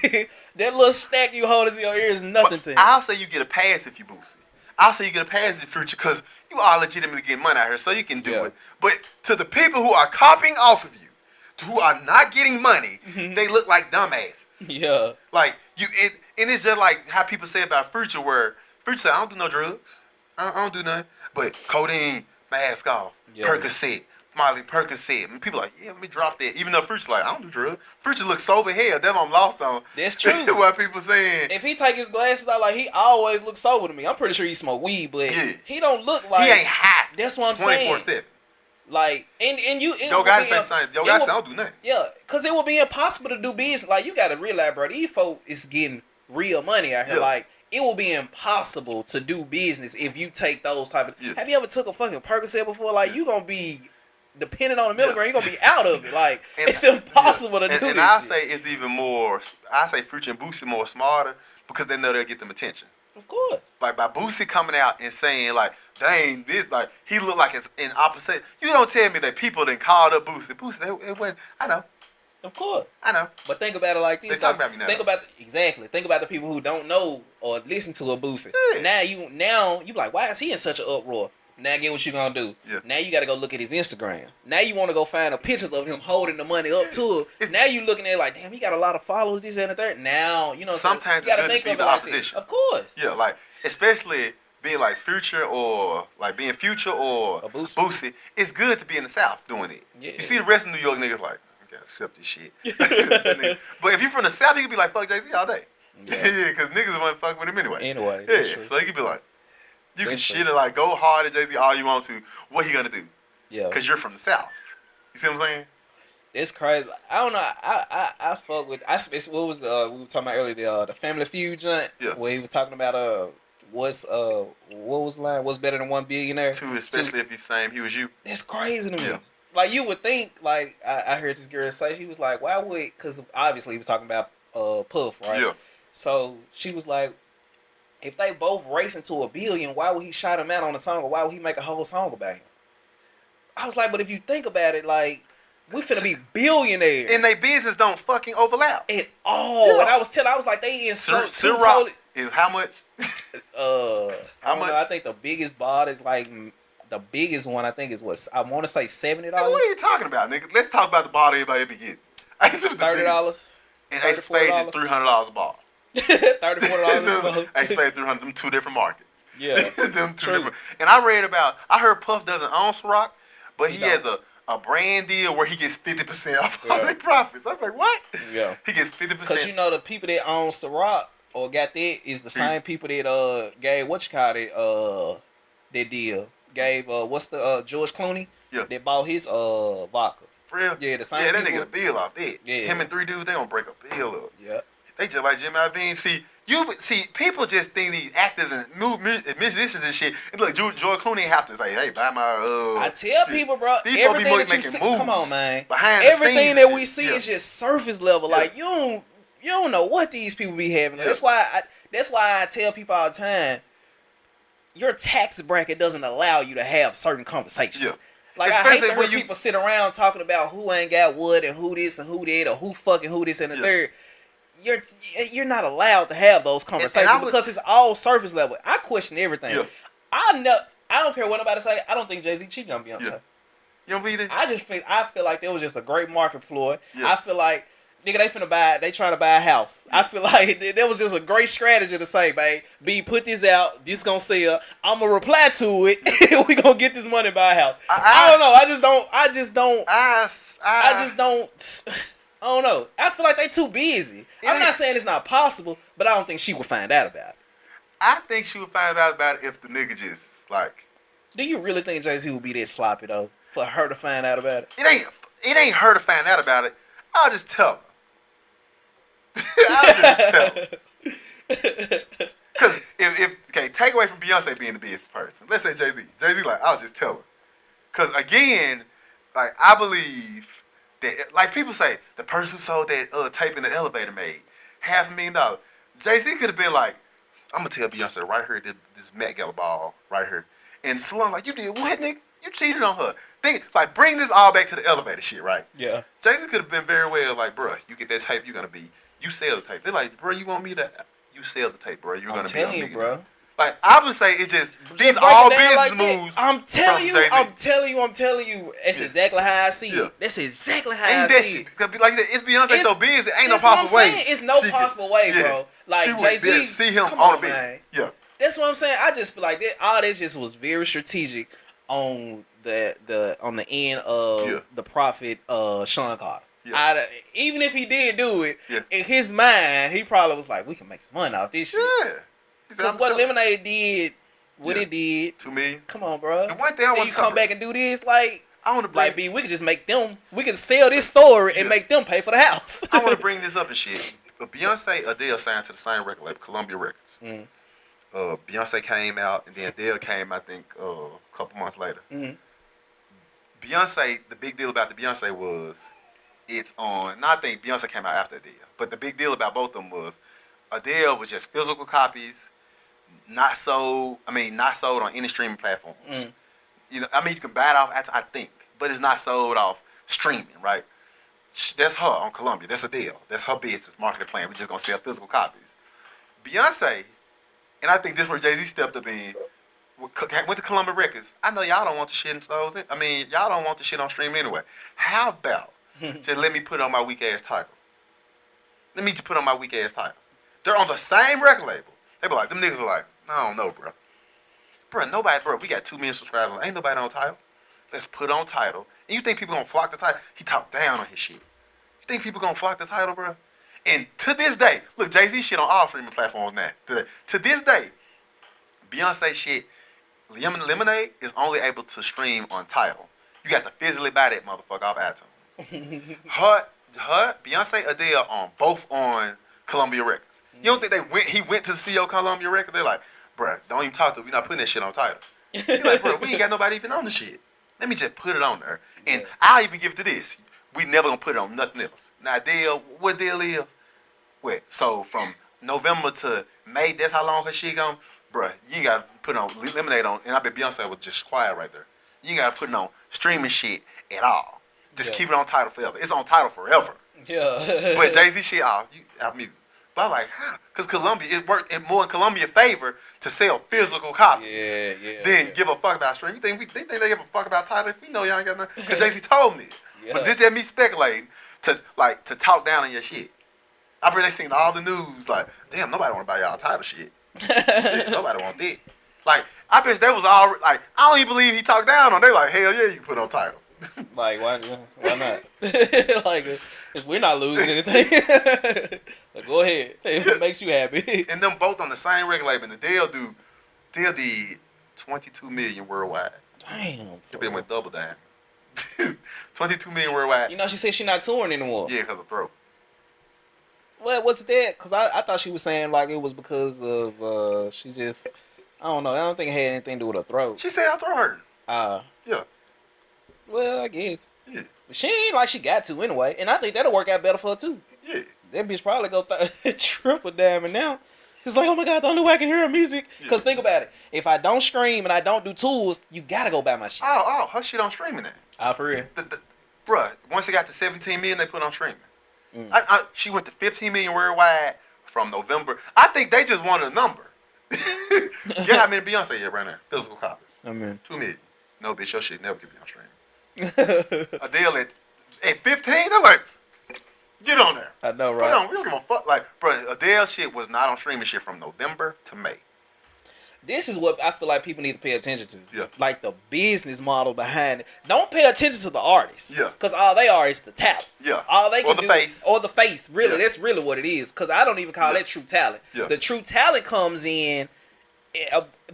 that little stack you hold in your ear is nothing to him. I'll say you get a pass if you Boosie. I'll say you get a pass in Future because you are legitimately getting money out here, so you can do it. But to the people who are copying off of you, who are not getting money, they look like dumbasses. Yeah. Like and it's just like how people say about Future, where Future say, I don't do no drugs. I don't do nothing. But codeine, mask off, Percocet, Molly Percocet. And people like, yeah, let me drop that. Even though Future's like, I don't do drugs. Future looks sober hell. That's what I'm lost on. That's true. What people saying. If he take his glasses out, like, he always looks sober to me. I'm pretty sure he smoke weed, but he don't look like... He ain't hot. That's what I'm saying. 24/7. Like, and you... Yo gotta say something. Yo gotta say I don't do nothing. Yeah, because it would be impossible to do business. Like, you gotta realize, bro, these folk is getting real money out here. Like, it will be impossible to do business if you take those type of... Have you ever took a fucking Percocet before? Like, you gonna be... Depending on the milligram, you're gonna be out of it. Like, it's impossible to do this. And I say it's even more. I say Future and Boosie more smarter because they know they'll get them attention. Of course. Like by Boosie coming out and saying like, "Dang, this like he looked like it's in opposite." You don't tell me that people then called up Boosie. Boosie, it went. I know. Of course. I know. But think about it like this. They talk about me now. Think about Think about the people who don't know or listen to a Boosie. Yeah. Now you be like, why is he in such an uproar? Now get what you gonna do. Yeah. Now you gotta go look at his Instagram. Now you wanna go find the pictures of him holding the money up to it. Now you looking at it like, damn, he got a lot of followers, this and the third. Now, you know, sometimes you gotta it's good think to be of the it like opposition. This. Of course. Yeah, like especially being like Future or like being Future or Boosie. It's good to be in the South doing it. Yeah. You see the rest of New York niggas like, I gotta accept this shit. But if you're from the South, you can be like, fuck Jay-Z all day. Yeah, because niggas won't fuck with him anyway. Yeah, so you can be like, you can shit it like go hard at Jay-Z all you want to. What he gonna do? Yeah. Because you're from the South. You see what I'm saying? It's crazy. I don't know. I fuck with. What was we were talking about earlier? The Family Feud joint. Yeah. Where he was talking about what was the line? What's better than one billionaire? Two, especially if he's saying he was you. It's crazy to me. Yeah. Like you would think. Like I heard this girl say, she was like, why would? Because obviously he was talking about Puff, right? Yeah. So she was like, if they both racing to $1 billion, why would he shout him out on a song, or why would he make a whole song about him? I was like, but if you think about it, like, we finna be billionaires. And they business don't fucking overlap. At all. Yeah. And I was like, they in so Ciroc is how much? How much? I think the biggest bot is like, the biggest one I think is what, I want to say $70. What are you talking about, nigga? Let's talk about the bot everybody be getting. $30. And Ace Spade is $300 a ball. $30-$40. Ace Spade 300. Them two different markets. Yeah. Them two different. And I heard Puff doesn't own Ciroc, but he has a brand deal where he gets 50% off all their profits. I was like, what? Yeah. He gets 50%. Because you know the people that own Ciroc or got that is the same people that gave that deal. Gave what's the George Clooney? Yeah. That bought his vodka. For real? Yeah, the same. Yeah, that nigga a bill off that. Yeah. Him and three dudes, they gonna break a bill up. Yeah. They just like Jimmy Iovine. See, people just think these actors and musicians and shit. And look, George Clooney have to say, "Hey, buy my." I tell people, bro, these everything that you see, come on, man. Everything that we see is just surface level. Yeah. Like you don't know what these people be having. Yeah. That's why I tell people all the time, your tax bracket doesn't allow you to have certain conversations. Yeah. Like, especially I hate to hear people sit around talking about who ain't got what and who this and who that or who fucking who this and the third. You're not allowed to have those conversations because it's all surface level. I question everything. Yeah. I don't care what nobody say. I don't think Jay-Z cheated on Beyonce. Yeah. You don't believe it? I feel like that was just a great market ploy. Yeah. I feel like nigga, they trying to buy a house. Yeah. I feel like that was just a great strategy to say, babe, B, put this out. This gonna sell. I'm gonna reply to it. We gonna get this money and buy a house. I don't know. I don't know. I feel like they too busy. I'm not saying it's not possible, but I don't think she would find out about it. I think she would find out about it if the nigga just like. Do you really think Jay-Z would be that sloppy though for her to find out about it? It ain't her to find out about it. I'll just tell her. I'll just tell her. Because take away from Beyonce being the business person. Let's say Jay-Z. Jay-Z like, I'll just tell her. Because again, like I believe that, like people say, the person who sold that tape in the elevator made $500,000. Jay-Z could have been like, I'm gonna tell Beyonce right here, this Met Gala ball right here. And Salon like, you did what, nigga? You cheated on her. Think like bring this all back to the elevator shit, right? Yeah. Jay-Z could have been very well like, bruh, you get that tape, you're gonna be. You sell the tape. They're like, bro, you want me to? You sell the tape, bro. You're gonna be. I'm telling you, bro. Like I would say, it's just these break all it down business like moves. I'm telling you, Jay-Z. I'm telling you. That's exactly how I see it. That's exactly how Ain't I that see shit? it. Cause like it's Beyonce so busy, ain't no That's what I'm possible way. saying. It's no she possible way, bro. Like she would Jay-Z, see him come on on, the man. beat. Yeah. That's what I'm saying. I just feel like that all this just was very strategic on the on the end of the prophet Sean Carter. Yeah. Even if he did do it, in his mind, he probably was like, we can make some money off this shit. Yeah. Because what Lemonade did, what it did. 2 million. Come on, bro. And one thing I want you to come back and do this, like, I want to bring, like, B, we could just make them, we could sell this story and make them pay for the house. I want to bring this up and shit. Beyonce, Adele signed to the same record label, Columbia Records. Beyonce came out, and then Adele came, I think, a couple months later. Beyonce, the big deal about the Beyonce was, it's on, I think Beyonce came out after Adele, but the big deal about both of them was, Adele was just physical copies, not sold on any streaming platforms. You know, I mean, you can buy it off, I think, but it's not sold off streaming, right? That's her on Columbia. That's Adele. That's her business marketing plan. We're just gonna sell physical copies. Beyonce, and I think this is where Jay-Z stepped up in, went to Columbia Records. I know y'all don't want the shit in stores. I mean, y'all don't want the shit on stream anyway. How about just let me put it on my weak ass title? Let me just put on my weak ass title. They're on the same record label. They be like, them niggas were like, I don't know, bro. Bro, we got 2 million subscribers. Ain't nobody on title. Let's put on title. And you think people gonna flock the title? He talked down on his shit. You think people gonna flock the title, bro? And to this day, look, Jay-Z shit on all streaming platforms now. To this day, Beyonce shit, Lemonade is only able to stream on title. You got to physically buy that motherfucker off iTunes. her, Beyonce, Adele both on Columbia Records. You don't think he went to the CEO of Columbia Records? They're like, bruh, don't even talk to him. We're not putting that shit on title. He's like, bro, we ain't got nobody even on the shit. Let me just put it on there. And I'll even give it to this. We never gonna put it on nothing else. Now, Adele, what deal is? Wait, so from November to May, that's how long her shit gone? Bruh, you ain't gotta put on Lemonade on, and I bet Beyonce was just quiet right there. You ain't gotta put it on streaming shit at all. Just keep it on title forever. It's on title forever. Yeah. But Jay-Z shit off mute. But I'm like, huh? Because Columbia, it worked more in Columbia's favor to sell physical copies than give a fuck about streaming. They think they give a fuck about title if we know y'all ain't got nothing. Because Jay-Z told me. But this just me speculating to talk down on your shit. I bet they seen all the news like, damn, nobody want to buy y'all title shit. Nobody want that. Like, I bet that was all, like, I don't even believe he talked down on. They like, hell yeah, you can put on title. Like, why not? Like, we're not losing anything. Like, go ahead. It makes you happy. And them both on the same record label. And Adele did 22 million worldwide. Damn. It went double down. 22 million worldwide. You know, she said she not touring anymore. Yeah, because of throat. Well, what's that? Because I thought she was saying, like, it was because of, she just, I don't know. I don't think it had anything to do with her throat. She said her throat hurting. Yeah. Well, I guess. Yeah. But she ain't like she got to anyway. And I think that'll work out better for her, too. Yeah. That bitch probably go triple diamond now. It's like, oh my God, the only way I can hear her music. Because think about it. If I don't stream and I don't do tools, you got to go buy my shit. Oh, her shit on streaming now. For real? Bruh, once it got to 17 million, they put on streaming. She went to 15 million worldwide from November. I think they just wanted a number. Yeah, how many Beyonce here right now? Physical copies. 2 million. No, bitch, your shit never could be on stream. Adele at 15, I'm like, get on there. I know, right? We don't give a fuck. Like, bro, Adele shit was not on streaming shit from November to May. This is what I feel like people need to pay attention to. Yeah. Like the business model behind it. Don't pay attention to the artists. Yeah. Because all they are is the talent. Yeah. All they can do. Or the face. Really, that's really what it is. Because I don't even call that true talent. Yeah. The true talent comes in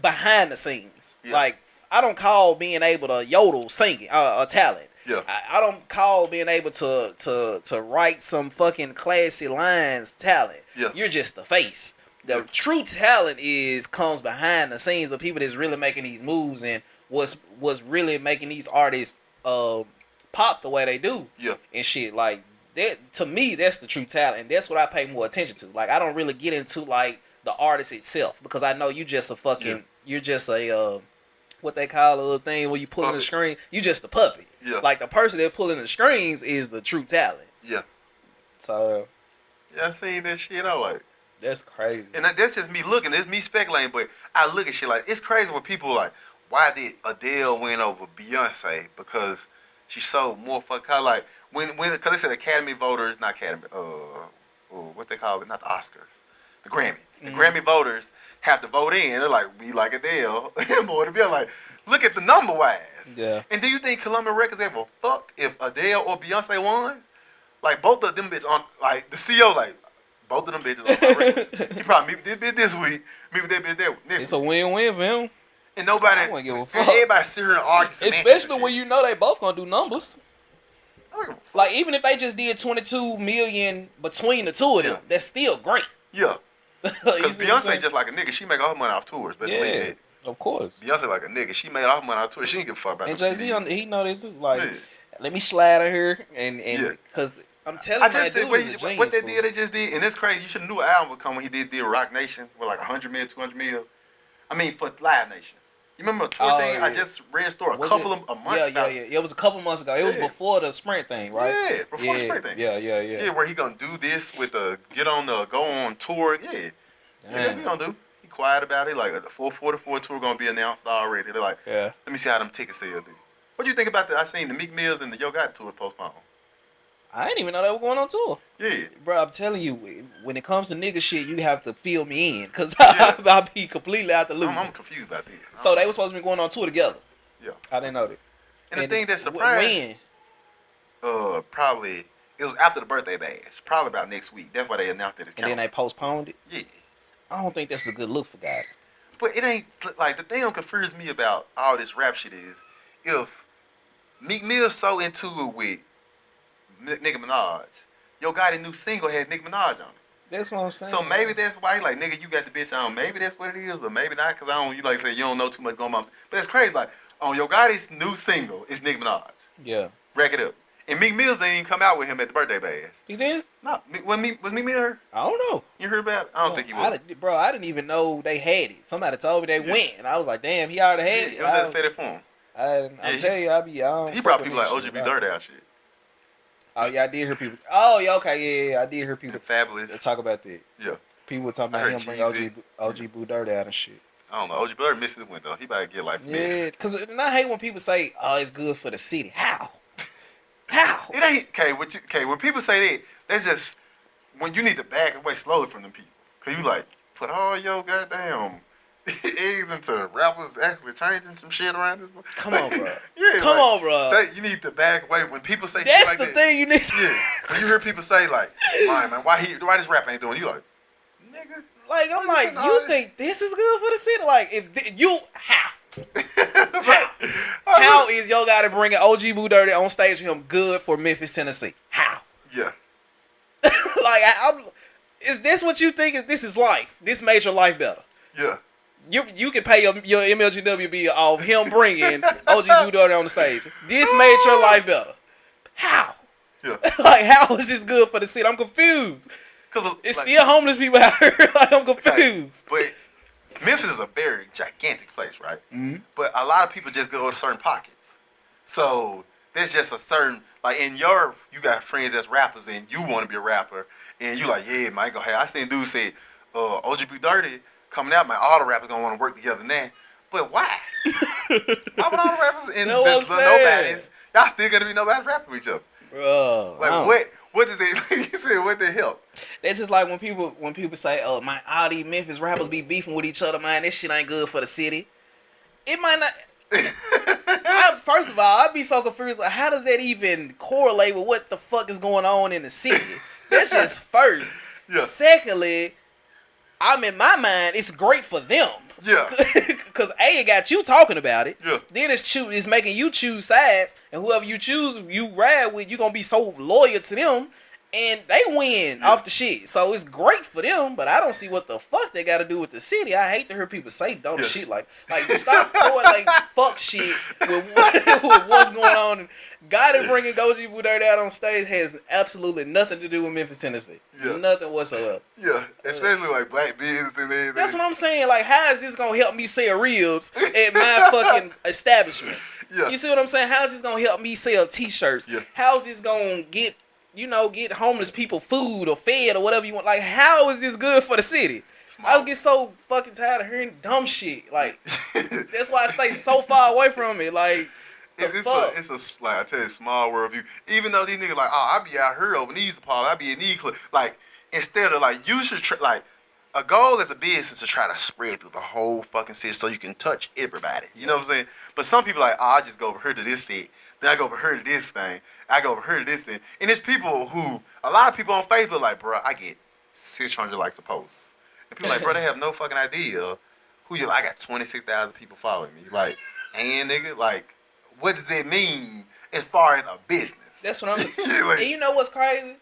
behind the scenes. Yeah. Like, I don't call being able to yodel singing a talent. Yeah. I don't call being able to write some fucking classy lines talent. Yeah. You're just the face. The true talent comes behind the scenes of people that's really making these moves and was really making these artists pop the way they do. Yeah. And shit. Like that, to me, that's the true talent, and that's what I pay more attention to. Like, I don't really get into like the artist itself because I know you just a fucking you're just a what they call a little thing where you pulling the string. You just a puppet. Yeah. Like the person that pulling the strings is the true talent. Yeah. So. Yeah, I seen that shit. I like. That's crazy. And that's just me looking. That's me speculating. But I look at shit like it's crazy when people like, why did Adele win over Beyonce? Because she sold more for her. Like when because they said Academy voters, not Academy. What they call it? Not the Oscars, the Grammy. The Grammy voters have to vote in. They're like, we like Adele more than Beyonce. Like, look at the number wise. Yeah. And do you think Columbia Records ever fuck if Adele or Beyonce won? Like both of them bitches on like the CEO like. Both of them bitches on my record. He probably meet with this bitch this week, meet with that bitch that next It's week. a win-win for him. And nobody, I wouldn't give a and fuck. everybody sit here and argue. Especially when you know they both gonna do numbers. I don't give a fuck. Like even if they just did 22 million between the two of them, that's still great. Yeah. You Because see what I'm saying? Beyonce just like a nigga. She make all her money off tours. But Yeah, of course. Beyonce like a nigga. She made all her money off tours. She ain't give a fuck about And no Jay-Z, CDs. he know that too. Like, Yeah. let me slide in here and Yeah. because I'm telling I you, just that said dude is a what they genius, did, they just did. And it's crazy. You should have knew an album would come when he did Rock Nation with like 100 million, 200 million. I mean, for Live Nation. You remember a tour thing? yeah. I just read a story Was couple it? of a month Yeah, about. yeah. It was a couple months ago. It was Yeah. before the sprint thing, right? Yeah, before the sprint thing. Yeah. Yeah, where he gonna do this with the go on tour. Yeah, yeah, that's what he gonna do. He quiet about it. Like the 444 tour gonna be announced already. They're like, Yeah. let me see how them ticket sales do. What do you think about that? I seen the Meek Mills and the Yo Gotti tour postponed. I didn't even know they were going on tour. Yeah, Bro, I'm telling you, when it comes to nigga shit, you have to fill me in. Because Yeah. I'll be completely out the loop. I'm confused about that. So they were supposed to be going on tour together. Yeah. I didn't know that. And the thing it's- that surprised, when? probably it was after the birthday bash. Probably about next week. That's why they announced that it's And then they canceled. postponed it. Yeah. I don't think that's a good look for God. But it ain't like the thing that confuses me about all this rap shit is if Meek Mill's so into it with Nicki Minaj, Yo Gotti new single has Nicki Minaj on it. That's what I'm saying. So maybe that's why he like, nigga, you got the bitch on. Maybe that's what it is, or maybe not, because I don't, you like say you don't know too much going on. But it's crazy, like, on Yo Gotti's new single, it's Nicki Minaj. Yeah. Rack It Up. And Meek Mills didn't even come out with him at the birthday bash. He did? No, was Meek Mill her? I don't know. You heard about it? I don't think he was. Bro, I didn't even know they had it. Somebody told me they went. And I was like, damn, he already had it. It was at the Fed Forum. I'm telling you, I don't. He brought fuck with people like nigga shit OGB about Dirt it. out shit. Oh, yeah, I did hear people. Oh, yeah, okay, yeah, I did hear people And Fabulous. talk about that. Yeah. People were talking I about heard him bring Jeezy. OG Boo Dirt out and shit. I don't know. OG Dirt missed his window. He about to get like Yeah, this. because I hate when people say, oh, it's good for the city. How? How? It ain't okay. When people say that, that's just when you need to back away slowly from them people. Cause you like put all your goddamn eggs into rappers actually changing some shit around this. Come on, bro. Yeah, Come on, bro. You need to back away when people say That's shit like the that. thing you need to... Yeah, when you hear people say like, man, why this rap ain't doing? You like, nigga. Like, I'm like, all you this? think this is good for the city? Like, if you... How? How is Yo Gotti bringing OG Boo Dirty on stage with him good for Memphis, Tennessee? How? Yeah. Like, is this what you think? This is life. This made your life better. Yeah. You can pay your MLGWB off him bringing OG Boo Dirty on the stage. This made your life better. How? Yeah. Like, how is this good for the city? I'm confused. Cause It's like, still homeless people out here. Like, I'm confused. But Memphis is a very gigantic place, right? Mm-hmm. But a lot of people just go to certain pockets. So there's just a certain like you got friends that's rappers and you want to be a rapper and you like, yeah, man, go ahead. I seen dudes say, OGB Dirty coming out, man, all the rappers gonna want to work together now. But why? Why would all the rappers and Know what I'm saying? nobody's y'all still gonna be nobody's rapping with each other? Bro, Like what does they you said what the help? That's just like when people say, "Oh, my all these Memphis rappers be beefing with each other, man. This shit ain't good for the city." It might not. First of all, I'd be so confused. Like, how does that even correlate with what the fuck is going on in the city? That's just first. Yeah. Secondly, I'm in my mind, it's great for them. Yeah. Because A, it got you talking about it. Yeah. Then it's making you choose sides, and whoever you choose, you ride with, you're gonna be so loyal to them. And they win off the shit. So it's great for them, but I don't see what the fuck they got to do with the city. I hate to hear people say dumb shit like stop throwing like fuck shit with what's going on. And God is bringing Goji Budert out on stage has absolutely nothing to do with Memphis, Tennessee. Yeah. Nothing whatsoever. Yeah, especially like black business and everything. That's what I'm saying. Like, how is this going to help me sell ribs at my fucking establishment? Yeah. You see what I'm saying? How is this going to help me sell t-shirts? Yeah. How is this going to get homeless people food or fed or whatever you want. Like, how is this good for the city? I get so fucking tired of hearing dumb shit. Like, that's why I stay so far away from it. Like, it's like I tell you, small world view. Even though these niggas like, I be out here over these apartments, I be in these like, instead of like, you should like, a goal as a business is to try to spread through the whole fucking city so you can touch everybody. You know what I'm saying? But some people like, I just go over here to this city. Then I go over here to this thing. I go over here to this thing. And there's people who, a lot of people on Facebook like, bro, I get 600 likes a post. And people like, bro, they have no fucking idea who you like. I got 26,000 people following me. Like, and nigga, like, what does it mean as far as a business? That's what I'm saying. Like, and you know what's crazy?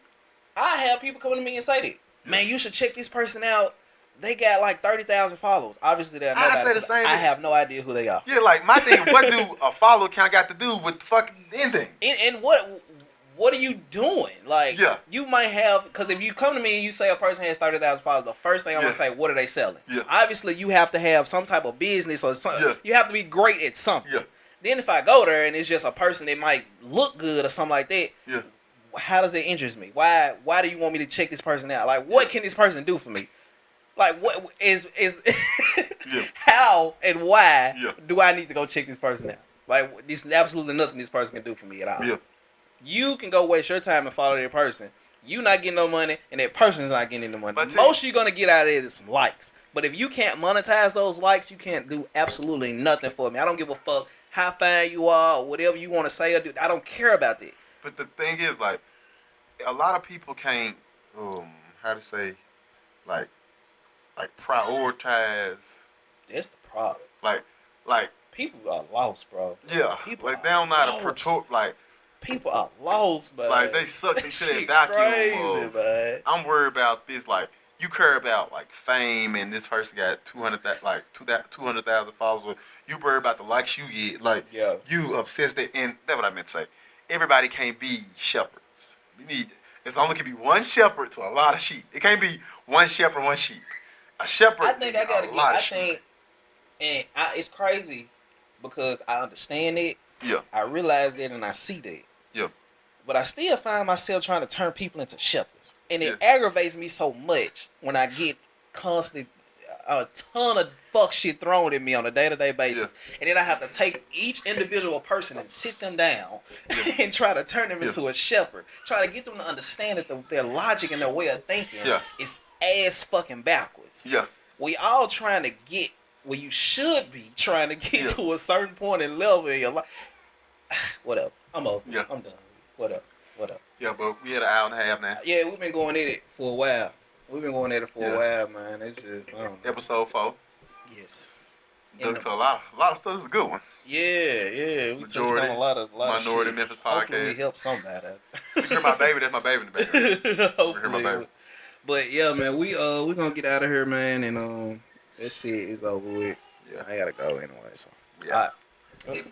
I have people coming to me and say that, man, you should check this person out. They got like 30,000 followers. Obviously, they're nobody. I say the same thing. I have no idea who they are. Yeah, like my thing. What do a follow count got to do with fucking anything? And what are you doing? Like, you might have, because if you come to me and you say a person has 30,000 followers, the first thing I'm gonna say, what are they selling? Yeah. Obviously, you have to have some type of business or something. Yeah. You have to be great at something. Yeah. Then if I go there and it's just a person that might look good or something like that, yeah, how does it interest me? Why do you want me to check this person out? Like, what can this person do for me? Like, what is how and why do I need to go check this person out? Like, there's absolutely nothing this person can do for me at all. Yeah. You can go waste your time and follow that person. You not getting no money, and that person's not getting no money. Most you're going to get out of it is some likes. But if you can't monetize those likes, you can't do absolutely nothing for me. I don't give a fuck how fine you are or whatever you want to say or do. I don't care about that. But the thing is, like, a lot of people can't, how to say, like prioritize. That's the problem. Like people are lost, bro. Yeah, people like they don't know how to like. People are lost, man. Like they suck into that vacuum. Crazy, man. I'm worried about this. Like you care about like fame, and this person got 200,000 followers. You worry about the likes you get. Like you obsessed with it, and that's what I meant to say. Everybody can't be shepherds. It only can be one shepherd to a lot of sheep. It can't be one shepherd, one sheep. A shepherd. I think I gotta get. I think, and it's crazy because I understand it. Yeah. I realize that and I see that. Yeah. But I still find myself trying to turn people into shepherds, and it aggravates me so much when I get constantly a ton of fuck shit thrown at me on a day-to-day basis, and then I have to take each individual person and sit them down and try to turn them into a shepherd, try to get them to understand that their logic and their way of thinking is ass fucking backwards. Yeah. We all trying to get where you should be trying to get to a certain point and level in your life. Whatever. I'm over. Yeah. I'm done. Whatever. Yeah, but we had an hour and a half now. Yeah, we've been going at it for a while. A while, man. It's just episode 4. Yes. Look to a lot of stuff. Is a good one. Yeah. We touched on a lot of Minority shit. Memphis podcast. Hopefully we help somebody. You hear my baby? That's my baby in the background. Hopefully. My baby. But yeah, man, we gonna get out of here, man, and that's it. It's over with. Yeah, I gotta go anyway. So yeah. All right.